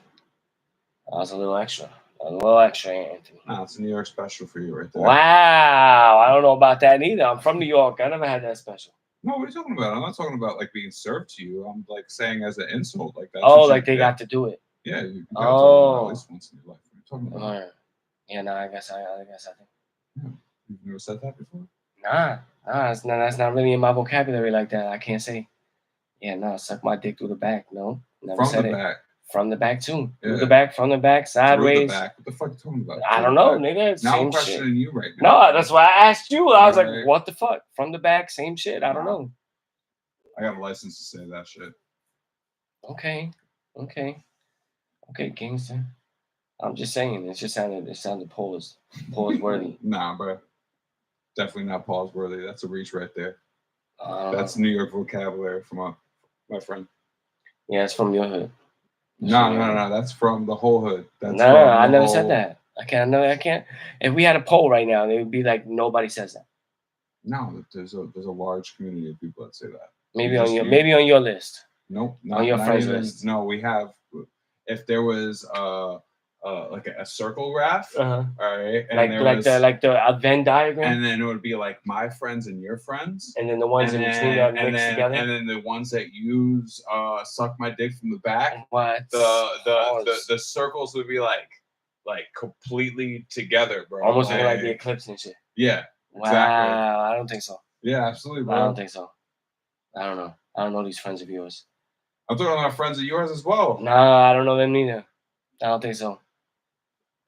was a little extra. A little extra, Anthony. No, it's a New York special for you right there. Wow, I don't know about that neither. I'm from New York. I never had that special. No, what are you talking about? I'm not talking about like being served to you. I'm like saying as an insult, like that. Oh, like they got to do it. Yeah, you got to do it at least once in your life. What are you talking about? Alright. Yeah, no, I guess I think. You've never said that before? Nah, that's not really in my vocabulary like that. I can't say. Yeah, no, suck my dick through the back. No, never From said the it. back. From the back too. Through Yeah. the back, from the back, Through sideways. the back. What the fuck are you talking about? I Through don't the know, back. nigga. Now I'm Same shit. questioning you right now. No, that's why I asked you. I was like, Alright. what the fuck? From the back, same shit. I don't know. I got a license to say that shit. Okay, gangster. I'm just saying. It sounded pause worthy. Nah, bro. Definitely not pause worthy. That's a reach right there. That's Yeah, New York vocabulary from my friend. it's from your hood. No. That's from the whole hood. That's No, from I the never whole- said that. I can't. If we had a poll right now, it would be like nobody says that. No, there's a large community of people that say that. Maybe You on just- your you- maybe on your list. Nope. On your friends even, list. No, we have. If there was like a circle graph, Uh-huh. all right, and Like there like was, the Venn diagram, and then it would be like my friends and your friends, and then the ones and in between then, that and mixed then, together. and then the ones that use suck my dick from the back. What? The circles would be like completely together, bro. Almost looking like the eclipse and shit. Yeah, Wow, exactly. I don't think so. Yeah, absolutely, bro. I don't think so. I don't know. I don't know these friends of yours. I'm talking about friends of yours as well. No, I don't know them neither. I don't think so.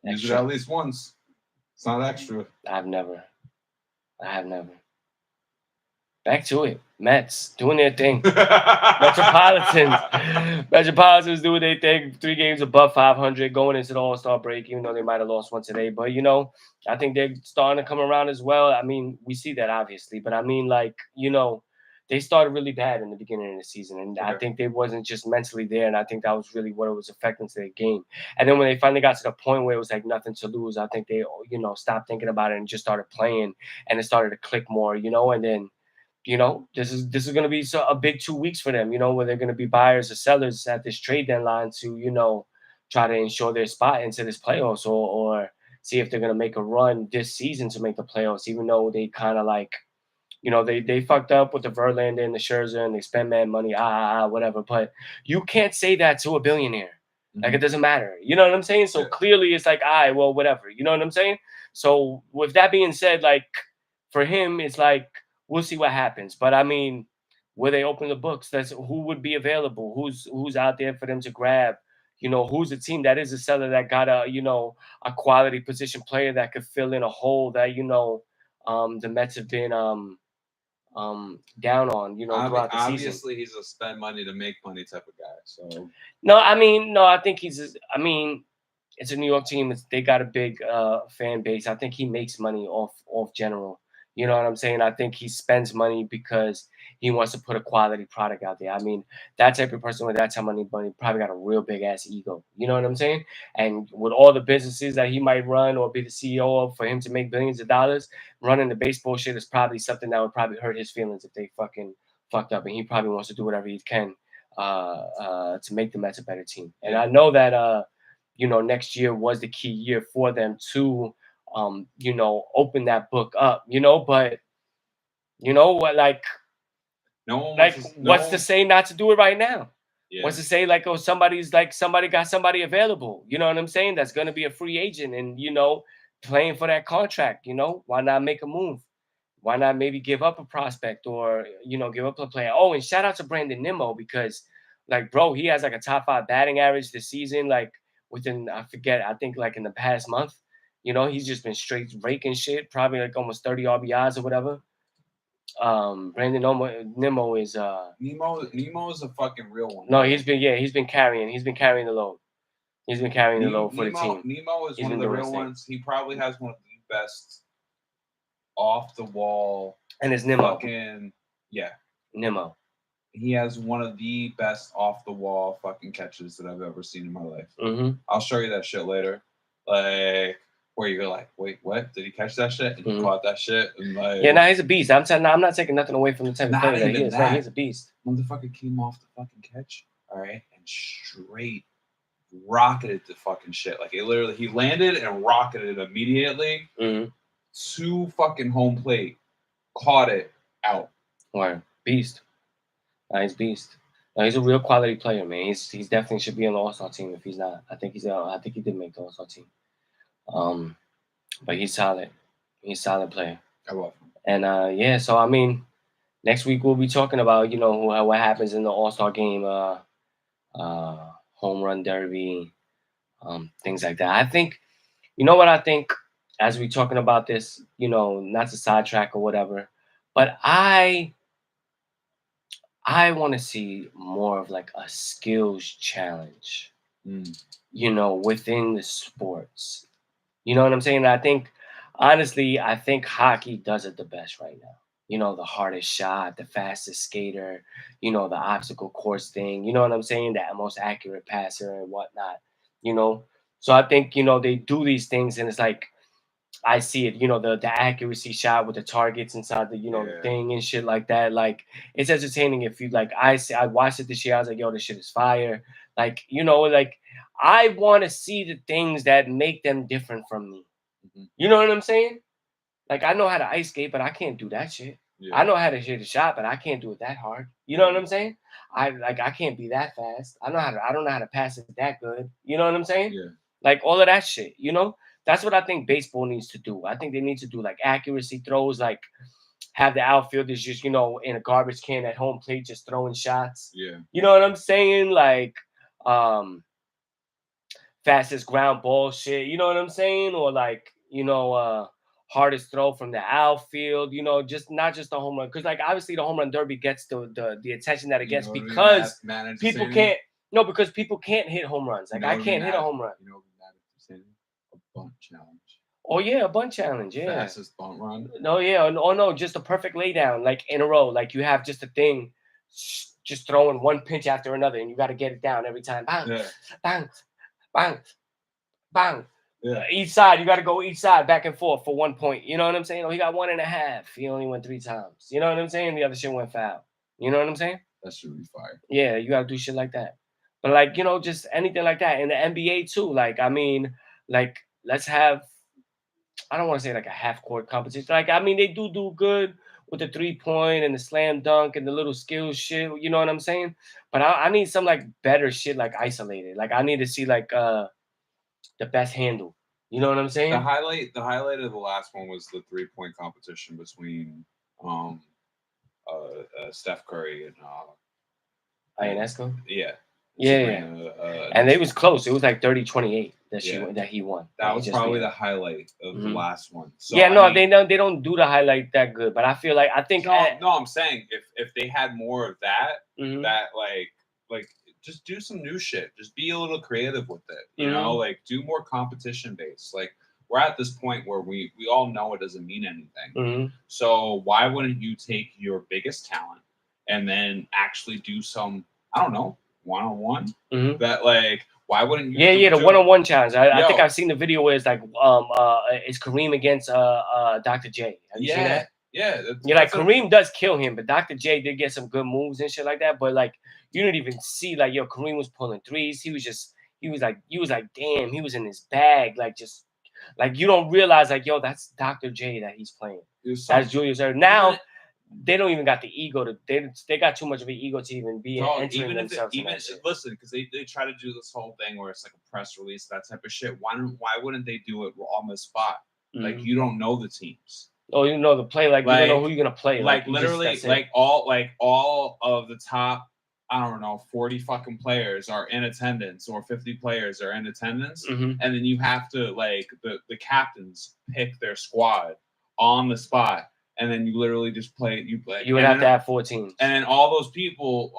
Use it Extra. at least once. It's not extra. I have never. Back to it. Mets doing their thing. Metropolitans doing their thing. 3 games above 500 going into the All-Star break, even though they might have lost one today. But, I think they're starting to come around as well. I mean, we see that, obviously. But, I mean, they started really bad in the beginning of the season. And I think they wasn't just mentally there. And I think that was really what it was affecting to their game. And then when they finally got to the point where it was like nothing to lose, I think they, stopped thinking about it and just started playing. And it started to click more, and then, this is going to be a big 2 weeks for them, where they're going to be buyers or sellers at this trade deadline to, try to ensure their spot into this playoffs or see if they're going to make a run this season to make the playoffs, even though they kind of they fucked up with the Verlander and the Scherzer and they spend mad money, whatever. But you can't say that to a billionaire. Like, it doesn't matter. You know what I'm saying? So clearly it's like, all right, well, whatever. You know what I'm saying? So with that being said, like, for him, it's like, we'll see what happens. But I mean, will they open the books? That's who would be available, who's out there for them to grab. Who's a team that is a seller that got a quality position player that could fill in a hole that the Mets have been down on throughout the season. Obviously, he's a spend money to make money type of guy. So I think it's a New York team. They got a big fan base. I think he makes money off general. You know what I'm saying? I think he spends money because he wants to put a quality product out there. I mean, that type of person with that type of money probably got a real big ass ego. You know what I'm saying? And with all the businesses that he might run or be the CEO of, for him to make billions of dollars, running the baseball shit is probably something that would probably hurt his feelings if they fucking fucked up. And he probably wants to do whatever he can to make the Mets a better team. And I know that next year was the key year for them to open that book up, but what, like, what's to say not to do it right now? Yeah. What's to say, like, oh, somebody got somebody available, you know what I'm saying? That's going to be a free agent and, playing for that contract, why not make a move? Why not maybe give up a prospect or, give up a player? Oh, and shout out to Brandon Nimmo because, like, bro, he has like a top 5 batting average this season, like within, I think like in the past month. He's just been straight raking shit, probably like almost 30 RBIs or whatever. Brandon Nimmo is Nemo is a fucking real one. No, he's been carrying the load. He's been carrying the load for the team. Nemo is one of the real ones. He probably has one of the best off the wall. And it's Nimmo. Fucking yeah. Nimmo. He has one of the best off the wall fucking catches that I've ever seen in my life. Mm-hmm. I'll show you that shit later. Like where you're like, wait, what? Did he catch that shit? And he caught that shit. And like, yeah, now he's a beast. I'm not taking nothing away from the type of Not player that he even is. that. No, he's a beast. motherfucker came off the fucking catch, all right, and straight rocketed the fucking shit. Like it literally, he landed and rocketed immediately Mm-hmm. to fucking home plate, caught it out. Wow, beast. Nice beast. No, he's a real quality player, man. He's definitely should be on the All-Star team if he's not. I think he did make the All-Star team. But he's solid. He's a solid player. I love him. And yeah, so I mean, next week we'll be talking about what happens in the All-Star game, home run derby, things like that. I think, what I think as we talking about this, not to sidetrack or whatever, but I want to see more of like a skills challenge, within the sports. You know what I'm saying? I think, honestly, hockey does it the best right now. The hardest shot, the fastest skater, the obstacle course thing. You know what I'm saying? The most accurate passer and whatnot. So I think, they do these things and it's like, I see it, the accuracy shot with the targets inside the, the thing and shit like that. Like, it's entertaining if you like. I watched it this year. I was like, yo, this shit is fire. Like, like I want to see the things that make them different from me. Mm-hmm. You know what I'm saying? Like, I know how to ice skate, but I can't do that shit. Yeah. I know how to hit a shot, but I can't do it that hard. You know what I'm saying? I can't be that fast. I don't know how to pass it that good. You know what I'm saying? Yeah. Like all of that shit. That's what I think baseball needs to do. I think they need to do like accuracy throws, like have the outfielders just, in a garbage can at home plate just throwing shots. Yeah. You know what I'm saying? Like fastest ground ball shit. You know what I'm saying? Or like, hardest throw from the outfield, just not just the home run. Because like obviously the home run derby gets the attention that it gets because people can't because people can't hit home runs. Like I can't hit a home run. A bunt challenge. Oh yeah, a bunt challenge. Yeah. Fastest bunt run. No, yeah. Oh no, just a perfect laydown, like in a row. Like you have just a thing, just throwing one pitch after another, and you got to get it down every time. Bang, bang, bang, bang. Yeah. Each side, you got to go each side back and forth for 1 point. You know what I'm saying? Oh, he got 1.5. He only went 3 times. You know what I'm saying? The other shit went foul. You know what I'm saying? That should be fire. Yeah, you got to do shit like that. But like, just anything like that. In the NBA too. Like, I mean, like, let's have, I don't want to say like a half-court competition. Like, I mean, they do good with the 3-point and the slam dunk and the little skills shit. You know what I'm saying? But I need some like better shit, like isolated. Like, I need to see like the best handle. You know what I'm saying? The highlight of the last one was the 3-point competition between Steph Curry and Ionescu? Yeah. Yeah. And it was close. It was like 30-28 that he won. That was probably the highlight of the last one. So, yeah, no, they don't do the highlight that good, but I feel like I'm saying if they had more of that, mm-hmm. that like just do some new shit. Just be a little creative with it. You know, like do more competition based. Like we're at this point where we all know it doesn't mean anything. Mm-hmm. So why wouldn't you take your biggest talent and then actually do some, I don't know, one-on-one? Mm-hmm. That like why wouldn't you? Yeah, the one-on-one challenge. I think I've seen the video where it's like it's Kareem against Dr. J. Have you seen that? Yeah. Like Kareem does kill him, but Dr. J did get some good moves and shit like that. But like you didn't even see like Kareem was pulling threes. He was like damn, he was in his bag, like just like you don't realize like that's Dr. J that he's playing. That's Julius Erving. Now they don't even got the ego to they got too much of an ego to even be entering themselves. Listen, because they try to do this whole thing where it's like a press release, that type of shit. Why wouldn't they do it on the spot? Mm-hmm. Like you don't know the teams. Oh, you know the play, like you don't know who you're gonna play. Like literally, all of the top, I don't know, 40 fucking players are in attendance, or 50 players are in attendance, and then you have to like the captains pick their squad on the spot and then you literally just play. You play. You would and have to then- have 4 teams. And then all those people,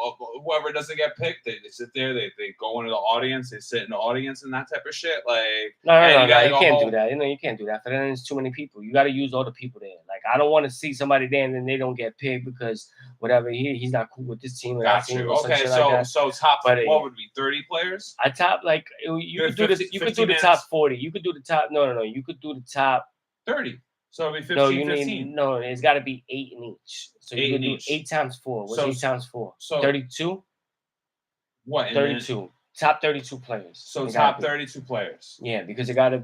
whoever doesn't get picked, they sit there, they go into the audience, they sit in the audience and that type of shit. Like, No, and you gotta go can't home. do that. You can't do that. For then there's too many people. You got to use all the people there. Like, I don't want to see somebody there and then they don't get picked because whatever he's not cool with this team or that Got team you. or some Okay, shit like that. so top But, what would be 30 players? I top like you Good could do the 50 you could 50 do the minutes. top 40. You could do the top. No. You could do the top. 30. So it'd be 15, No, you 15. need no. It's got to be 8 in each. So 8 you could in do each. 8 times 4. What's So- 8 times 4? so- 32. What? And then- 32. Top 32 players. So It top gotta be. 32 players. Yeah, because it got to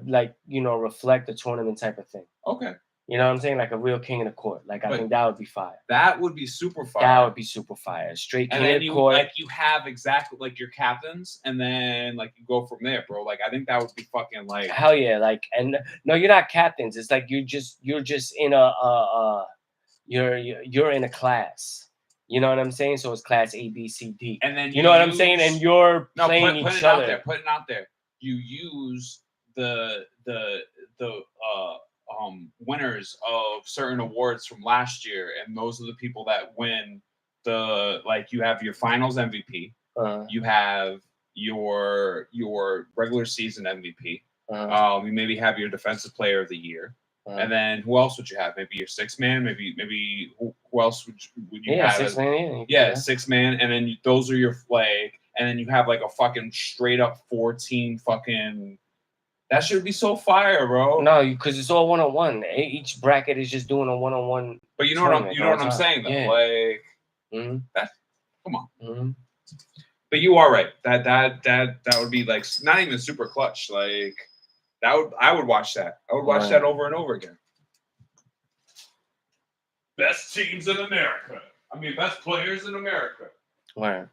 reflect the tournament type of thing. Okay. You know what I'm saying? Like a real king of the court. Like I But- think that would be fire. That would be super fun. That would be super fire. Straight And king then of the you court. like you have exactly like your captains, and then like you go from there, bro. Like I think that would be fucking like Hell yeah! Like, and no, you're not captains. It's like you're just in you're in a class. You know what I'm saying? So it's class A, B, C, D. and then You know what I'm saying? And you're playing put each it out other. there. Put it out there. You use the winners of certain awards from last year, and those are the people that win the like. You have your finals MVP. You have your regular season MVP. You maybe have your defensive player of the year. And then who else would you have? Maybe your 6-man. Maybe who else would you yeah, have? 6 man. Yeah, 6-man. And then those are your flag. And then you have like a fucking straight up 14 fucking. That should be so fire, bro. No, because it's all 1-on-1. Each bracket is just doing a 1-on-1. But you know what I'm tournament saying though. Yeah. Like Mm-hmm. come on. Mm-hmm. But you are right. That would be like not even super clutch. Like I would watch that. I would watch Right. that over and over again. Best teams in America. I mean, best players in America. Right.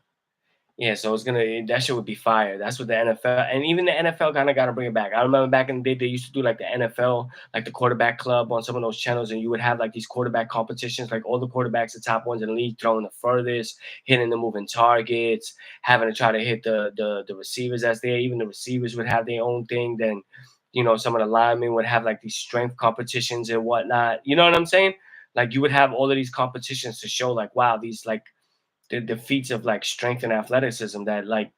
Yeah, so that shit would be fire. That's what the NFL and even the NFL kind of got to bring it back. I remember back in the day they used to do like the NFL, like the quarterback club on some of those channels, and you would have like these quarterback competitions, like all the quarterbacks, the top ones in the league, throwing the furthest, hitting the moving targets, having to try to hit the receivers as there. Even the receivers would have their own thing. Then, some of the linemen would have like these strength competitions and whatnot. You know what I'm saying? Like you would have all of these competitions to show like, wow, these like the feats of like strength and athleticism that like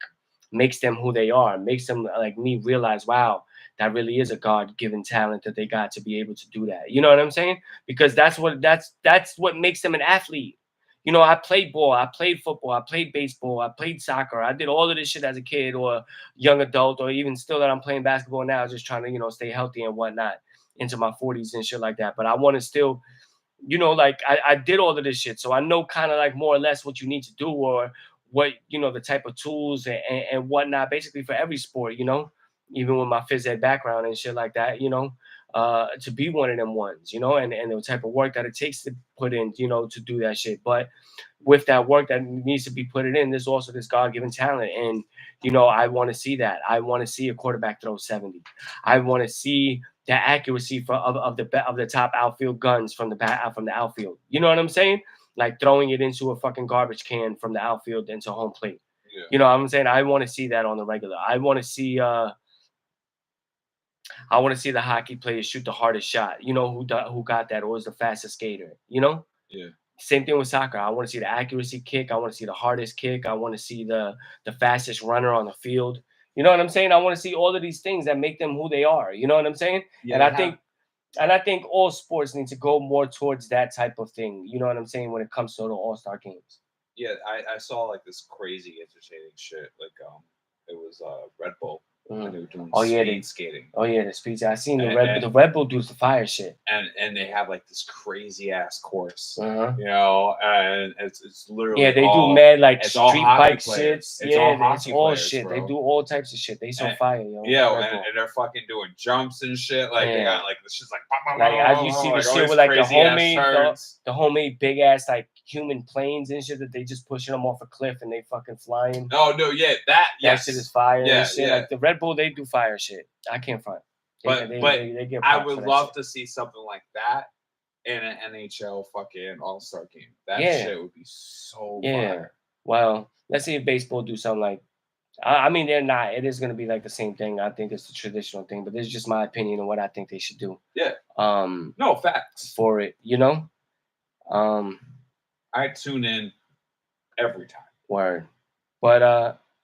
makes them who they are, makes them like me realize, wow, that really is a God-given talent that they got to be able to do that. You know what I'm saying? Because that's what makes them an athlete. I played ball, I played football, I played baseball, I played soccer. I did all of this shit as a kid or young adult, or even still that I'm playing basketball now, just trying to, stay healthy and whatnot into my 40s and shit like that. But I want to still, like I did all of this shit. So I know kind of like more or less what you need to do or what, the type of tools and whatnot, basically for every sport, even with my phys ed background and shit like that, to be one of them ones, and the type of work that it takes to put in, to do that shit. But with that work that needs to be put in, there's also this God-given talent. And, I want to see that. I want to see a quarterback throw 70. I want to see the accuracy of the top outfield guns from the outfield. You know what I'm saying? Like throwing it into a fucking garbage can from the outfield into home plate. Yeah. You know what I'm saying? I want to see that on the regular. I want to see the hockey players shoot the hardest shot. Who got that or was the fastest skater, Yeah. Same thing with soccer. I want to see the accuracy kick. I want to see the hardest kick. I want to see the fastest runner on the field. You know what I'm saying? I want to see all of these things that make them who they are. You know what I'm saying? Yeah, And I think all sports need to go more towards that type of thing. You know what I'm saying? When it comes to the All-Star games. Yeah, I saw like this crazy entertaining shit. Like it was Red Bull and they were doing speed skating. Oh yeah, the speed. I seen the And- Red Bull does the fire shit. And they have like this crazy ass course. Uh-huh. And it's literally Yeah, they all, do mad like it's all street hockey bike players. shit. It's all Yeah, it's hockey all players, shit. bro. They do all types of shit. They so And- fire, yo. Yeah, Red and Bull. they're fucking doing jumps and shit. Like they Yeah. got like this shit's like You see the like, all shit these with like the crazy-ass homemade, turns. the homemade big ass like human planes and shit that they just pushing them off a cliff and they fucking flying. Oh no, yeah, That yes. shit is fire Yeah, and shit. yeah. Like the Red Bull, they do fire shit. I can't find. But They get I props would for that love shit. to see something like that in an NHL fucking All-Star game. That Yeah. shit would be so Yeah. fire. Well, let's see if baseball do something like. I mean, they're not. It is going to be like the same thing. I think it's the traditional thing, but this is just my opinion on what I think they should do. Yeah. No facts. for it, I tune in every time. Word. But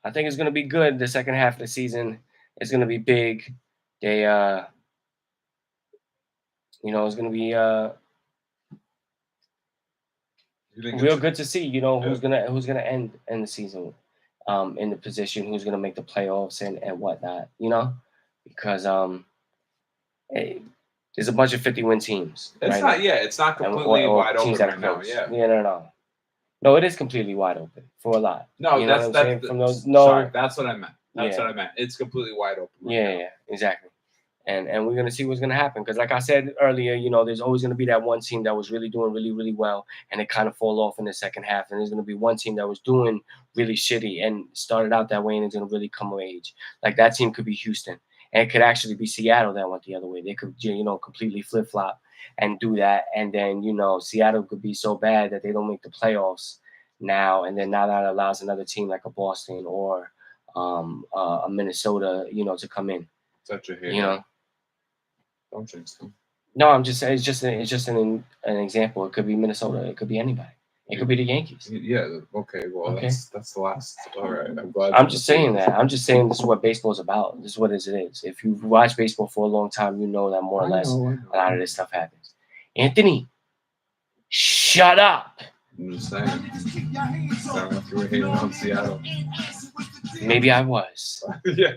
I think it's gonna be good. The second half of the season is gonna be big. They it's gonna be You think real it's- good to see, who's gonna end the season in the position, who's gonna make the playoffs and whatnot, because there's a bunch of 50-win teams. It's right not. now. Yeah, it's not And- completely or wide teams open that are right now. close. Yeah. No, it is completely wide open for a lot. No, You know that's what I'm saying? that's From those, sorry. That's what I meant. That's Yeah. what I meant. It's completely wide open. Right Yeah, now. yeah, exactly. And we're gonna see what's gonna happen because, like I said earlier, there's always gonna be that one team that was really doing really, really well, and it kind of fall off in the second half. And there's gonna be one team that was doing really shitty and started out that way, and it's gonna really come of age. Like that team could be Houston, and it could actually be Seattle that went the other way. They could, completely flip flop and do that, and then Seattle could be so bad that they don't make the playoffs now, and then now that allows another team like a Boston or a Minnesota, to come in. Such a hit. Don't jinx them. No, I'm just saying it's just an example. It could be Minnesota. It could be anybody. It could be the Yankees. Yeah. Okay. Well, Okay. that's the last. All right. I'm glad. I'm just saying that. I'm just saying this is what baseball's about. This is what it is. If you've watched baseball for a long time, you know that more or less a lot of this stuff happens. Anthony, shut up. I'm just saying. Sound like you were hating on Seattle. Maybe I was. Yeah.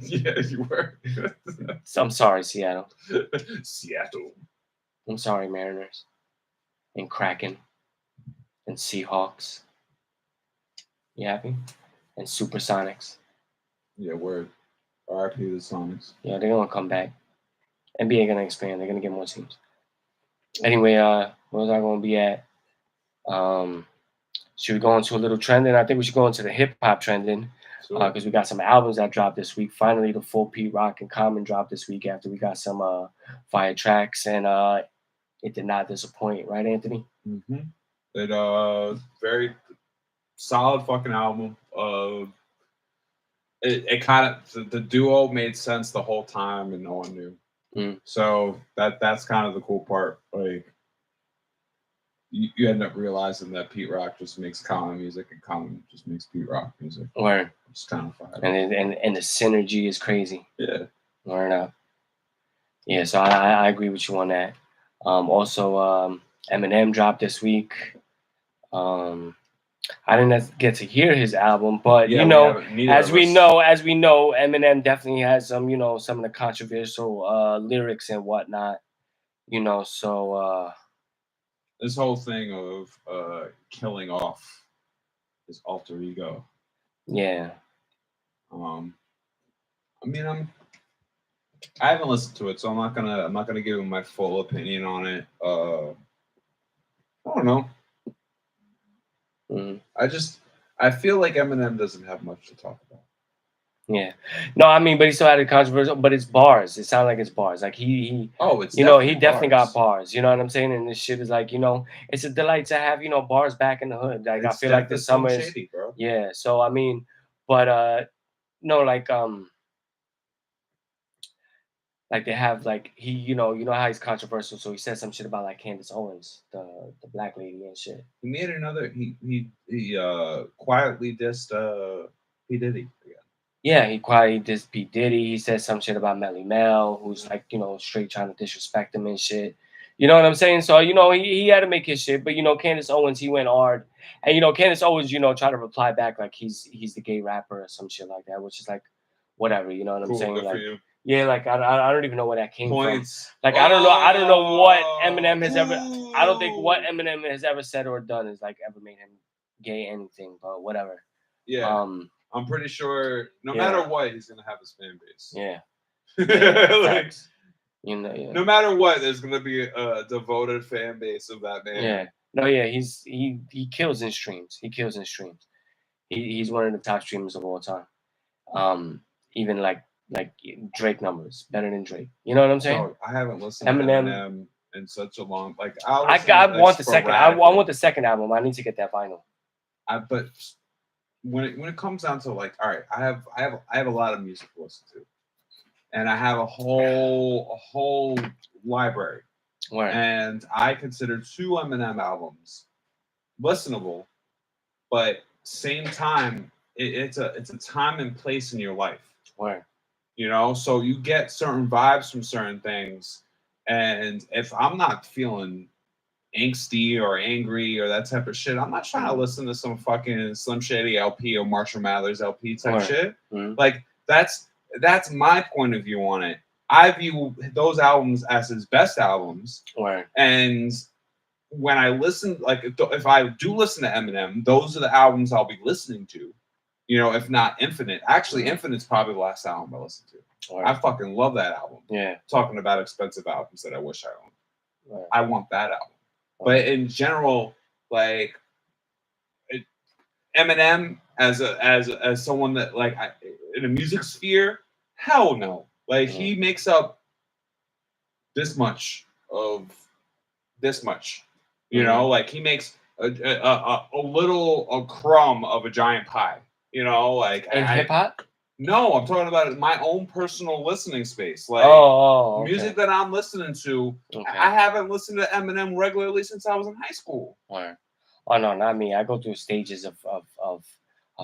Yeah, you were. So I'm sorry, Seattle. Seattle. I'm sorry, Mariners. And Kraken. And Seahawks. You happy? And Supersonics. Yeah, word. RIP the Sonics. Yeah, they're gonna come back. NBA gonna expand. They're gonna get more teams. Anyway, where was I gonna be at? Should we go into a little trending? I think we should go into the hip hop trending because we got some albums that dropped this week. Finally, the full Pete Rock and Common dropped this week after we got some fire tracks, and it did not disappoint, right, Anthony? Mm-hmm. It very solid fucking album. It kind of the duo made sense the whole time, and no one knew. So that's kind of the cool part. Like you end up realizing that Pete Rock just makes Common music, and Common just makes Pete Rock music. Word. It's kind of fire. And the synergy is crazy. Yeah. Word up. Yeah, so I agree with you on that. Also, Eminem dropped this week. I didn't get to hear his album, but as we know, Eminem definitely has some of the controversial lyrics and whatnot. So this whole thing of killing off his alter ego. Yeah. I mean, I haven't listened to it, so I'm not gonna give him my full opinion on it. I don't know. I feel like Eminem doesn't have much to talk about. Yeah. No, I mean, but he still had a controversial, but it's bars. It sounds like it's bars. Like he definitely got bars. You know what I'm saying? And this shit is like, it's a delight to have, bars back in the hood. Like I feel like this summer is shady, bro. Yeah. So I mean, but no, like they have like he, you know how he's controversial. So he said some shit about like Candace Owens, the black lady and shit. He made another. He quietly dissed P Diddy again. Yeah, he quietly dissed P Diddy. He said some shit about Melly Mel, who's like straight trying to disrespect him and shit. You know what I'm saying? So he had to make his shit. But Candace Owens, he went hard, and Candace Owens, tried to reply back like he's the gay rapper or some shit like that, which is like whatever. You know what I'm saying? Good Like. for you. Yeah, like I don't even know where that came Points. from. Like I don't know what Eminem has ever. I don't think what Eminem has ever said or done has like ever made him gay anything. But whatever. Yeah. I'm pretty sure no matter what, he's gonna have his fan base. Yeah. Like, Yeah. No matter what, there's gonna be a devoted fan base of that man. Yeah. No, yeah, he kills in streams. He kills in streams. He's one of the top streamers of all time. Even like Drake numbers, better than Drake. You know what I'm saying? So I haven't listened to Eminem in such a long. Like I want the second. I want the second album. I need to get that vinyl. But when it comes down to like, all right, I have a lot of music to listen to, and I have a whole library, Word. and I consider 2 Eminem albums listenable, but same time, it's a time and place in your life. Word. You know, so you get certain vibes from certain things, and if I'm not feeling angsty or angry or that type of shit, I'm not trying to listen to some fucking Slim Shady LP or Marshall Mathers LP type Right. shit. Mhm. Like that's my point of view on it. I view those albums as his best albums, Word. and when I listen, like if I do listen to Eminem, those are the albums I'll be listening to. You know, if not Infinite. Actually, Infinite's probably the last album I listened to. Word. I fucking love that album. Yeah. Talking about expensive albums that I wish I owned. Word. I want that album. But in general, like Eminem as someone that like in a music sphere, hell no. Like he makes up this much of this much. You know, like he makes a crumb of a giant pie. You know, like In hip hop? No, I'm talking about my own personal listening space. Like Okay. music that I'm listening to. Okay. I haven't listened to Eminem regularly since I was in high school. Word. Oh no, not me. I go through stages of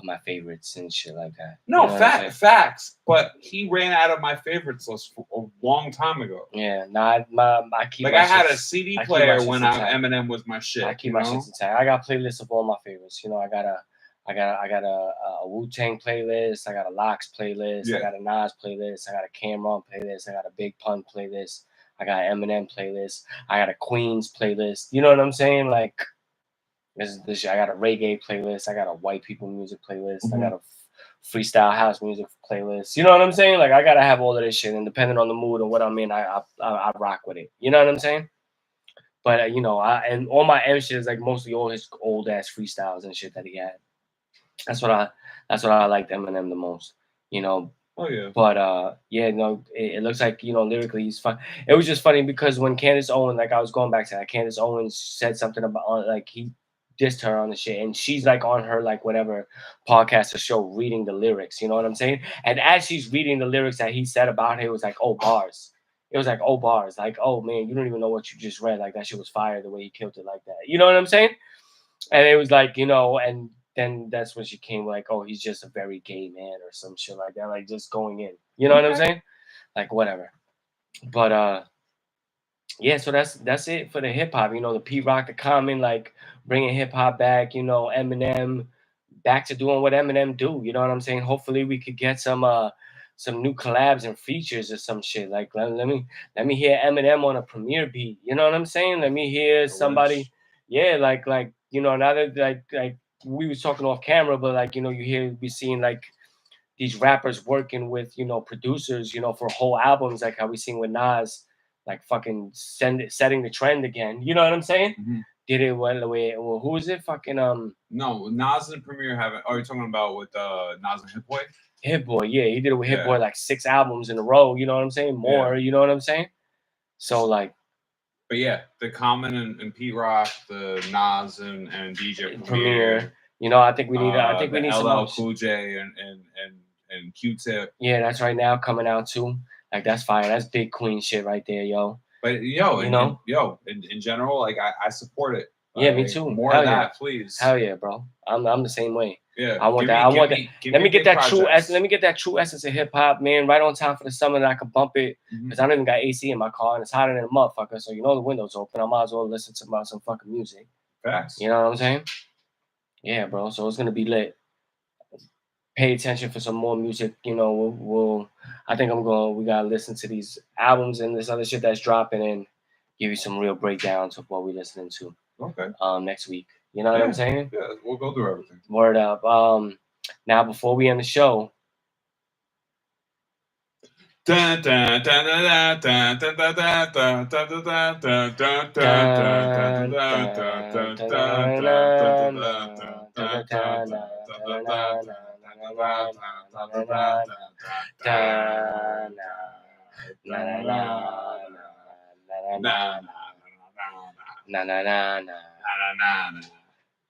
my favorites and shit like that. No, You know what I'm saying? facts. But he ran out of my favorites list a long time ago. Yeah, I keep Like my I had shits- a CD I keep my player shits when intact. Eminem was my shit. I keep you my know? shits intact. I got playlists of all my favorites. You know, I got a Wu-Tang playlist. I got a Lox playlist. Yeah. I got a Nas playlist. I got a Cameron playlist. I got a Big Pun playlist. I got an Eminem playlist. I got a Queens playlist. You know what I'm saying? Like, this I got a reggae playlist. I got a white people music playlist. I got a freestyle house music playlist. You know what I'm saying? Like, I gotta have all of this shit, and depending on the mood and what I'm in, I rock with it. You know what I'm saying? But you know, and all my M shit is like mostly all his old ass freestyles and shit that he had. That's what I liked Eminem the most. You know. Oh yeah. But yeah, no, it looks like, you know, lyrically he's fun. It was just funny because when Candace Owens, like I was going back to that, Candace Owens said something about like he dissed her on the shit, and she's like on her like whatever podcast or show reading the lyrics. You know what I'm saying? And as she's reading the lyrics that he said about her, it was like, oh, bars. It was like, oh, bars. Like, oh man, you don't even know what you just read. Like that shit was fire the way he killed it like that. You know what I'm saying? And it was like, you know, and then that's when she came like, oh, he's just a very gay man or some shit like that, like just going in. You know what I'm saying? Like whatever. But yeah, so that's it for the hip hop. You know, the Pete Rock, the Common, like bringing hip hop back. You know, Eminem back to doing what Eminem do. You know what I'm saying? Hopefully we could get some new collabs and features or some shit. Like let me hear Eminem on a Premiere beat. You know what I'm saying? Let me hear somebody. Yeah, like you know, now that like we was talking off camera, but like, you know, we seeing like these rappers working with, you know, producers, you know, for whole albums, like how we seen with Nas, like fucking setting the trend again. You know what I'm saying? Mm-hmm. Did it well, who is it? Fucking No, Nas and Premier haven't. Oh, you're talking about with Nas and Hit Boy? Hit Boy, yeah, he did it with Hit Boy like 6 albums in a row. You know what I'm saying? More, you know what I'm saying? So like. But yeah, the Common and Pete Rock, the Nas and DJ Premier. You know, I think we need. I think we need some LL Cool J and Q-Tip. Yeah, that's right now coming out too. Like that's fire. That's big Queen shit right there, yo. But in general, like I support it. Yeah, me too. More of that, please. Hell yeah, bro. I'm the same way. Yeah, I want that. Let me get that true essence. Let me get that true essence of hip hop, man. Right on time for the summer that I can bump it. Because I don't even got AC in my car and it's hotter than a motherfucker. So you know the window's open. I might as well listen to some fucking music. Facts. You know what I'm saying? Yeah, bro. So it's gonna be lit. Pay attention for some more music. You know, I think we gotta listen to these albums and this other shit that's dropping and give you some real breakdowns of what we're listening to. Okay. Next week. You know what I'm saying? Yeah, we'll go through everything. Word up. Now before we end the show.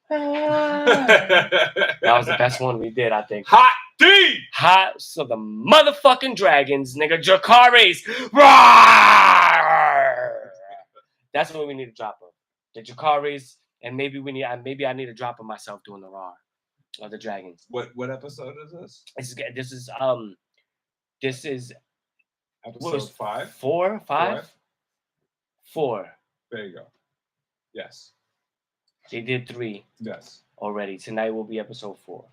That was the best one we did, I think. Hot D! Hot, so the motherfucking dragons, nigga, Jakaris. Rawr! That's what we need to drop of. The Jakaris, and maybe I need to drop of myself doing the Raw or the Dragons. What episode is this? This is what was Episode 5? 4, 5, 4. There you go. Yes. They did 3 Yes. already. Tonight will be episode 4.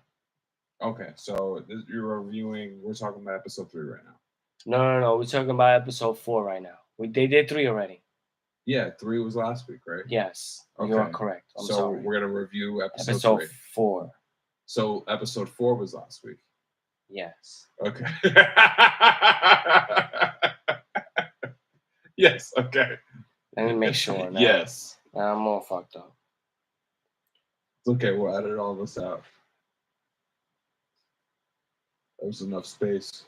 Okay, so you're reviewing. We're talking about episode 3 right now. No. We're talking about episode 4 right now. They did 3 already. Yeah, 3 was last week, right? Yes, you are Okay. correct. I'm so sorry. we're gonna review episode Episode 3. 4. So episode 4 was last week. Yes. Okay. Yes. Okay. Let me make sure. Now. Yes. I'm all fucked up. It's okay. We'll edit all this out. There's enough space.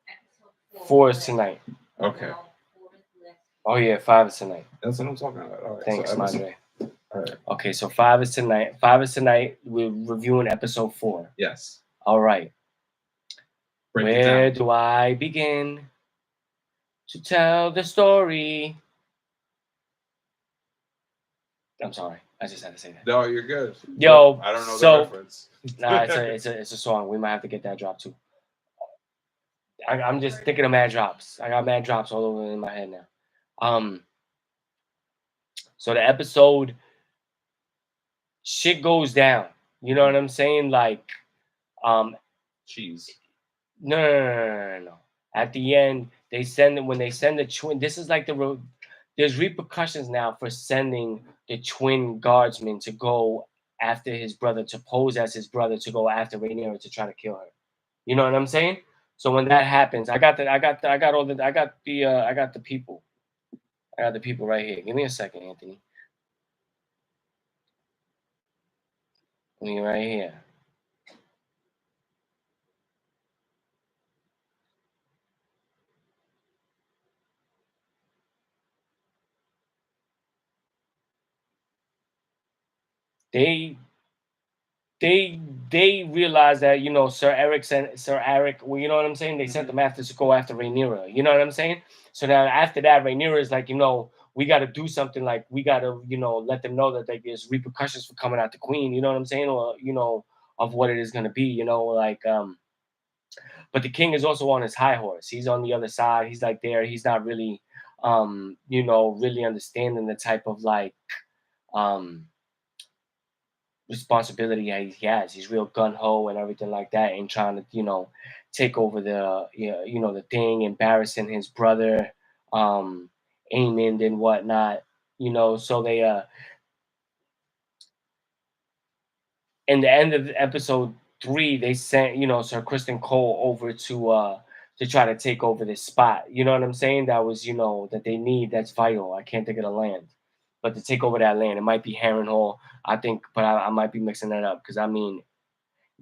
Episode 4 is tonight. Okay. No, 4 is left. Oh yeah, 5 is tonight. That's what I'm talking about. All right. Thanks, so Madre. All right. Okay, so 5 is tonight. 5 is tonight. We're reviewing episode 4. Yes. All right. Break it Where down. do I begin to tell the story? I'm sorry. I just had to say that. No, you're good. Yo, I don't know so- the reference. Nah, it's a song. We might have to get that drop too. I'm just thinking of mad drops. I got mad drops all over in my head now. So the episode, shit goes down. You know what I'm saying? Like, Cheese. no. At the end, when they send the twin. This is like there's repercussions now for sending the twin guardsmen to go after his brother, to pose as his brother, to go after Rhaenyra to try to kill her. You know what I'm saying? So when that happens, I got the people. I got the people right here. Give me a second, Anthony. Me right here. They realized that, you know, Sir Eric, well, you know what I'm saying? They sent them after to go after Rhaenyra. You know what I'm saying? So now after that, Rhaenyra is like, you know, we got to do something. Like, we got to, you know, let them know that like, there's repercussions for coming out the queen. You know what I'm saying? Or, you know, of what it is going to be, you know, like, but the king is also on his high horse. He's on the other side. He's like there. He's not really, you know, really understanding the type of like, responsibility he has. He's real gun-ho and everything like that, and trying to, you know, take over the, you know, the thing, embarrassing his brother, Aemond and whatnot, you know. So they in the end of episode 3, they sent, you know, Sir Kristen Cole over to try to take over this spot. You know what I'm saying? That was, you know, that they need. That's vital. I can't think of the land, but to take over that land, it might be Harrenhal, I think, but I might be mixing that up because I mean,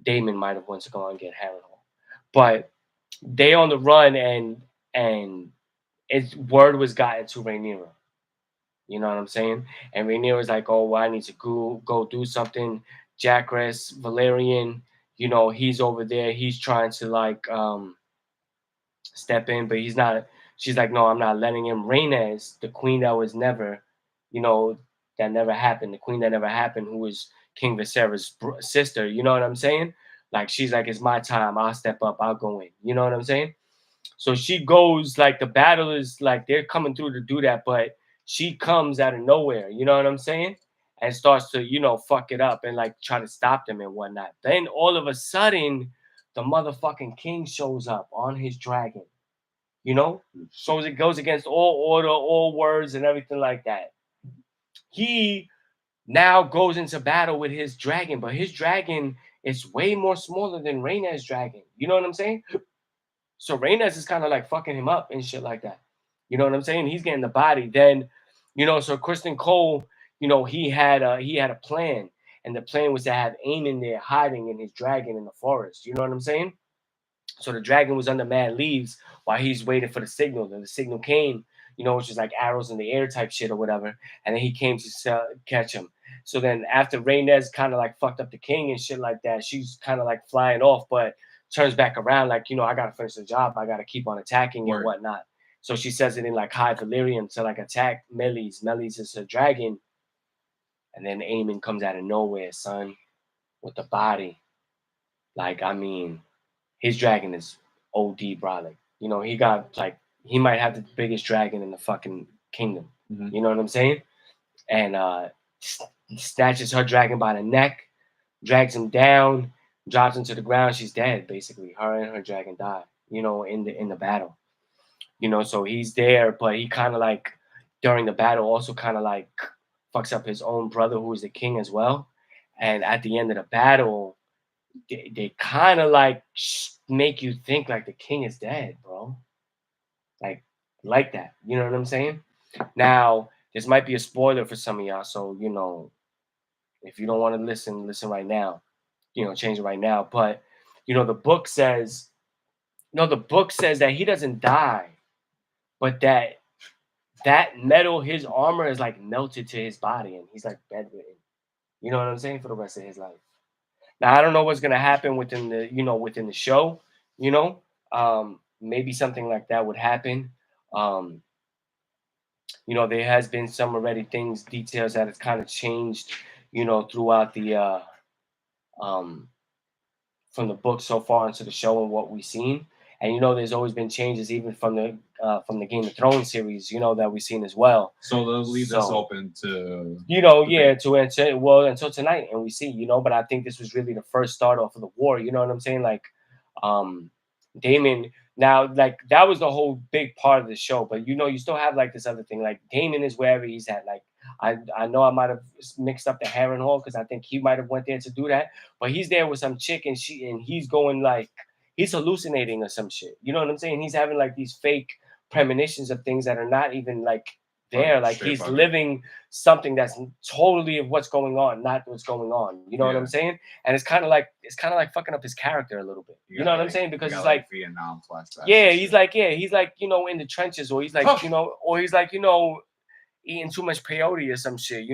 Daemon might have wanted to go and get Harrenhal, but they on the run, and it's word was gotten to Rhaenyra. You know what I'm saying? And Rhaenyra was like, "Oh, well, I need to go do something." Jacaerys, Valerian, you know, he's over there. He's trying to like step in, but he's not. She's like, "No, I'm not letting him." Rhaenys, the queen that was never, you know, that never happened. The queen that never happened, who was King Viserys' sister. You know what I'm saying? Like, she's like, "It's my time. I'll step up. I'll go in." You know what I'm saying? So she goes, like, the battle is like they're coming through to do that, but she comes out of nowhere. You know what I'm saying? And starts to, you know, fuck it up and like try to stop them and whatnot. Then all of a sudden, the motherfucking king shows up on his dragon. You know, so it goes against all order, all words, and everything like that. He now goes into battle with his dragon, but his dragon is way more smaller than Rhaenys' dragon. You know what I'm saying? So Rhaenys is kind of like fucking him up and shit like that. You know what I'm saying? He's getting the body. Then, you know, so Kristen Cole, you know, he had a plan, and the plan was to have Aemon there hiding in his dragon in the forest. You know what I'm saying? So the dragon was under mad leaves while he's waiting for the signal. Then the signal came, you know, which is like arrows in the air type shit or whatever. And then he came to catch him. So then after Rhaenys kind of like fucked up the king and shit like that, she's kind of like flying off. But turns back around, like, I gotta finish the job, I gotta keep on attacking and Word. whatnot. So she says it in like High Valyrian to like attack Melis. Melis is a dragon, and then Aemon comes out of nowhere, son, with the body. Like, I mean, his dragon is OD, bro. Like, he got like he might have the biggest dragon in the fucking kingdom. Mhm. You know what I'm saying? And snatches her dragon by the neck, drags him down, drops him to the ground. She's dead, basically. Her and her dragon die. In the battle. So he's there, but he kind of like during the battle also kind of like fucks up his own brother who is the king as well. And at the end of the battle, they kind of like make you think like the king is dead, bro. Like that. You know what I'm saying? Now, this might be a spoiler for some of y'all, so if you don't want to listen right now. Change it right now. But the book says that he doesn't die, but that metal, his armor is like melted to his body, and he's like bedridden. You know what I'm saying? For the rest of his life. Now I don't know what's gonna happen within the show. Maybe something like that would happen. There has been some already details that has kind of changed. Throughout the from the book so far into the show and what we've seen. And there's always been changes even from the Game of Thrones series, that we've seen as well. So they'll leave this open to until tonight, and we see, but I think this was really the first start off of the war. You know what I'm saying? Like, Daemon. Now, like that was the whole big part of the show, but you still have like this other thing. Like Daemon is wherever he's at. Like I know I might have mixed up the Harrenhal because I think he might have went there to do that, but he's there with some chick and he's going like he's hallucinating or some shit. You know what I'm saying? He's having like these fake premonitions of things that are not even like there. Like he's living something that's totally of what's going on, not what's going on. You know what I'm saying? And it's kind of like fucking up his character a little bit. You know what I'm saying? Because it's like Vietnam flashbacks. Yeah, he's like in the trenches, or he's like eating too much peyote or some shit.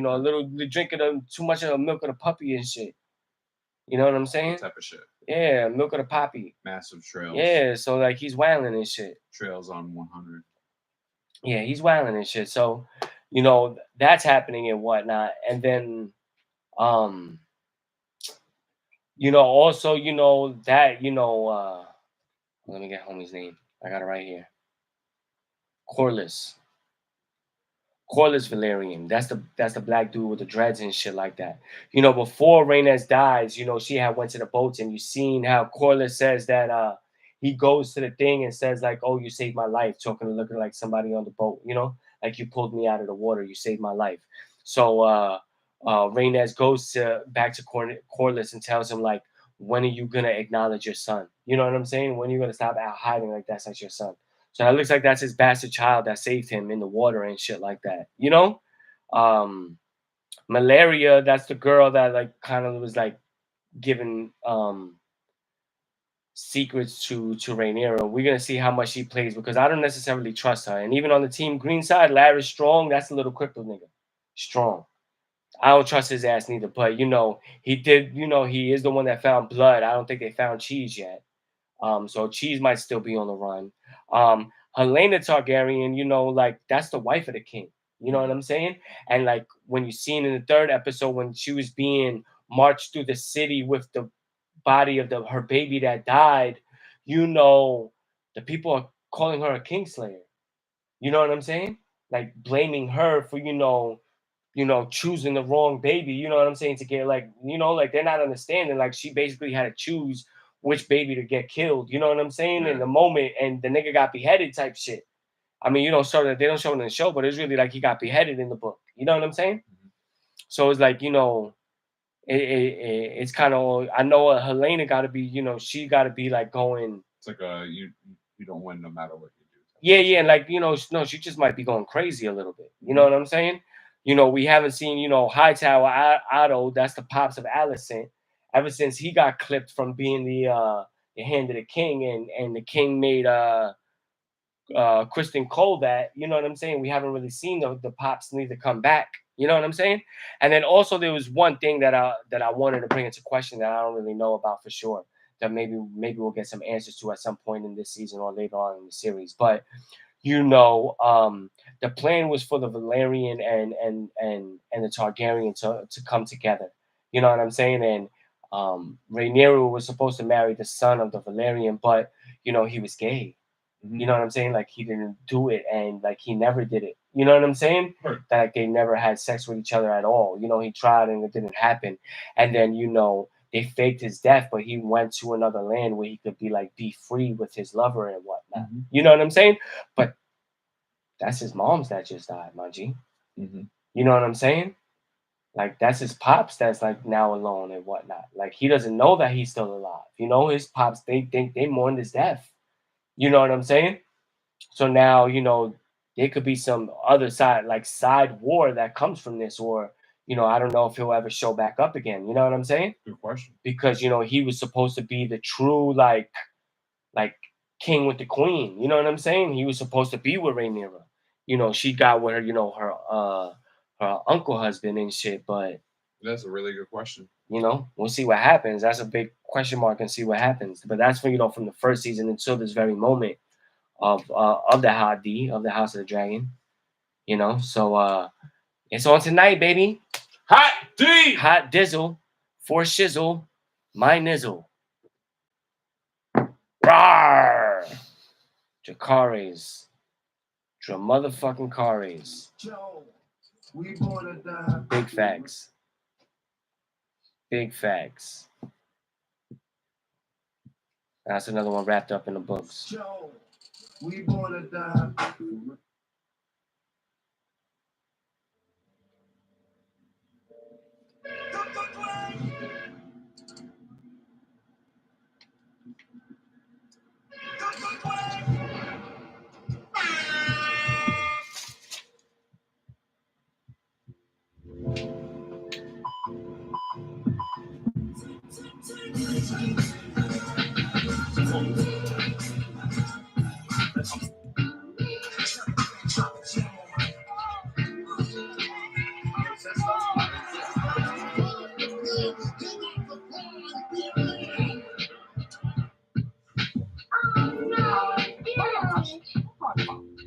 Drinking too much of the milk of the puppy and shit. You know what I'm saying? That type of shit. Yeah, milk of the poppy. Massive trails. Yeah, so like he's wilding and shit. Trails on 100. Yeah, he's wilding and shit. So, that's happening and whatnot. And then, also, that, let me get homie's name. I got it right here. Corlys Velaryon. That's the black dude with the dreads and shit like that. Before Rhaenys dies, she had went to the boats, and you seen how Corlys says that he goes to the thing and says like, "Oh, you saved my life," looking like somebody on the boat, like you pulled me out of the water, you saved my life. So Rhaenys goes back to Corlys and tells him like, when are you gonna acknowledge your son? You know what I'm saying? When are you gonna stop out hiding like that's your son? So that looks like that's his bastard child that saved him in the water and shit like that. Malaria, that's the girl that like kind of was like giving secrets to Rhaenyra. We're gonna see how much she plays because I don't necessarily trust her. And even on the team green side, Larys Strong, that's a little crypto nigga. Strong. I don't trust his ass neither. But he did, he is the one that found blood. I don't think they found Cheese yet. So Cheese might still be on the run. Helena Targaryen, like that's the wife of the king. You know what I'm saying? And like when you seen in the third episode when she was being marched through the city with the body of her baby that died, the people are calling her a kingslayer. You know what I'm saying? Like blaming her for choosing the wrong baby. You know what I'm saying? To get like they're not understanding. Like she basically had to choose which baby to get killed. You know what I'm saying? In the moment, and the nigga got beheaded type shit. I mean, they don't show it in the show, but it's really like he got beheaded in the book. You know what I'm saying? Mm-hmm. So it's like, it's kind of, I know Helena got to be, she got to be like going. It's like you don't win no matter what you do. Yeah, and like, no, she just might be going crazy a little bit. You know what I'm saying? We haven't seen, Hightower Otto, that's the pops of Alicent, ever since he got clipped from being the hand of the king, and the king made Kristen Cole that, you know what I'm saying? We haven't really seen the pops neither come back. You know what I'm saying? And then also there was one thing that I wanted to bring into question that I don't really know about for sure. that maybe we'll get some answers to at some point in this season or later on in the series. But the plan was for the Valerian and the Targaryen to come together. You know what I'm saying? And Rhaenyra was supposed to marry the son of the Valerian, but he was gay. You know what I'm saying? Like he didn't do it, and like he never did it. You know what I'm saying? Right. That like, they never had sex with each other at all. He tried and it didn't happen. And then they faked his death, but he went to another land where he could be free with his lover and whatnot. Mhm. You know what I'm saying? But that's his mom's that just died, my G. Mhm. You know what I'm saying? Like that's his pops that's like now alone and whatnot. Like he doesn't know that he's still alive. His pops, they think they mourned his death. You know what I'm saying? So now, there could be some other side war that comes from this, or, I don't know if he'll ever show back up again. You know what I'm saying? Good question. Because, he was supposed to be the true, like king with the queen. You know what I'm saying? He was supposed to be with Rhaenyra. She got with her uncle husband and shit, but That's a really good question. we'll see what happens. That's a big question mark and see what happens. But that's from the first season until this very moment of the Hadi, of the House of the Dragon. So it's on tonight, baby. Hot D. Hot dizzle, for shizzle, my nizzle. Rawr! Jakares. Motherfucking Kares. Joe, we born to die. Big facts. Big facts. That's another one wrapped up in the books. Joe, we born to die.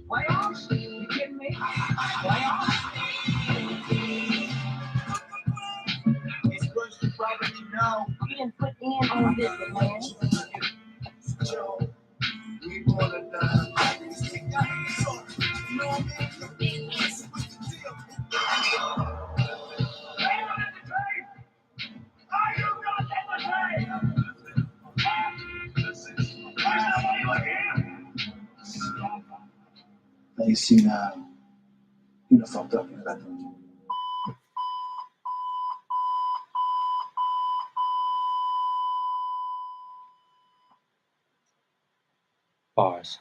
Playoffs? You kidding me? Playoffs? It's good you probably know. You didn't put in on this, man. Joe, we born to die. Stick your hands up. You know what I mean? Your answer was the deal. Anyone at the trade? Are you not at the trade? Where's the money we're here? Now you see now, you done fucked up, you got to. Bars.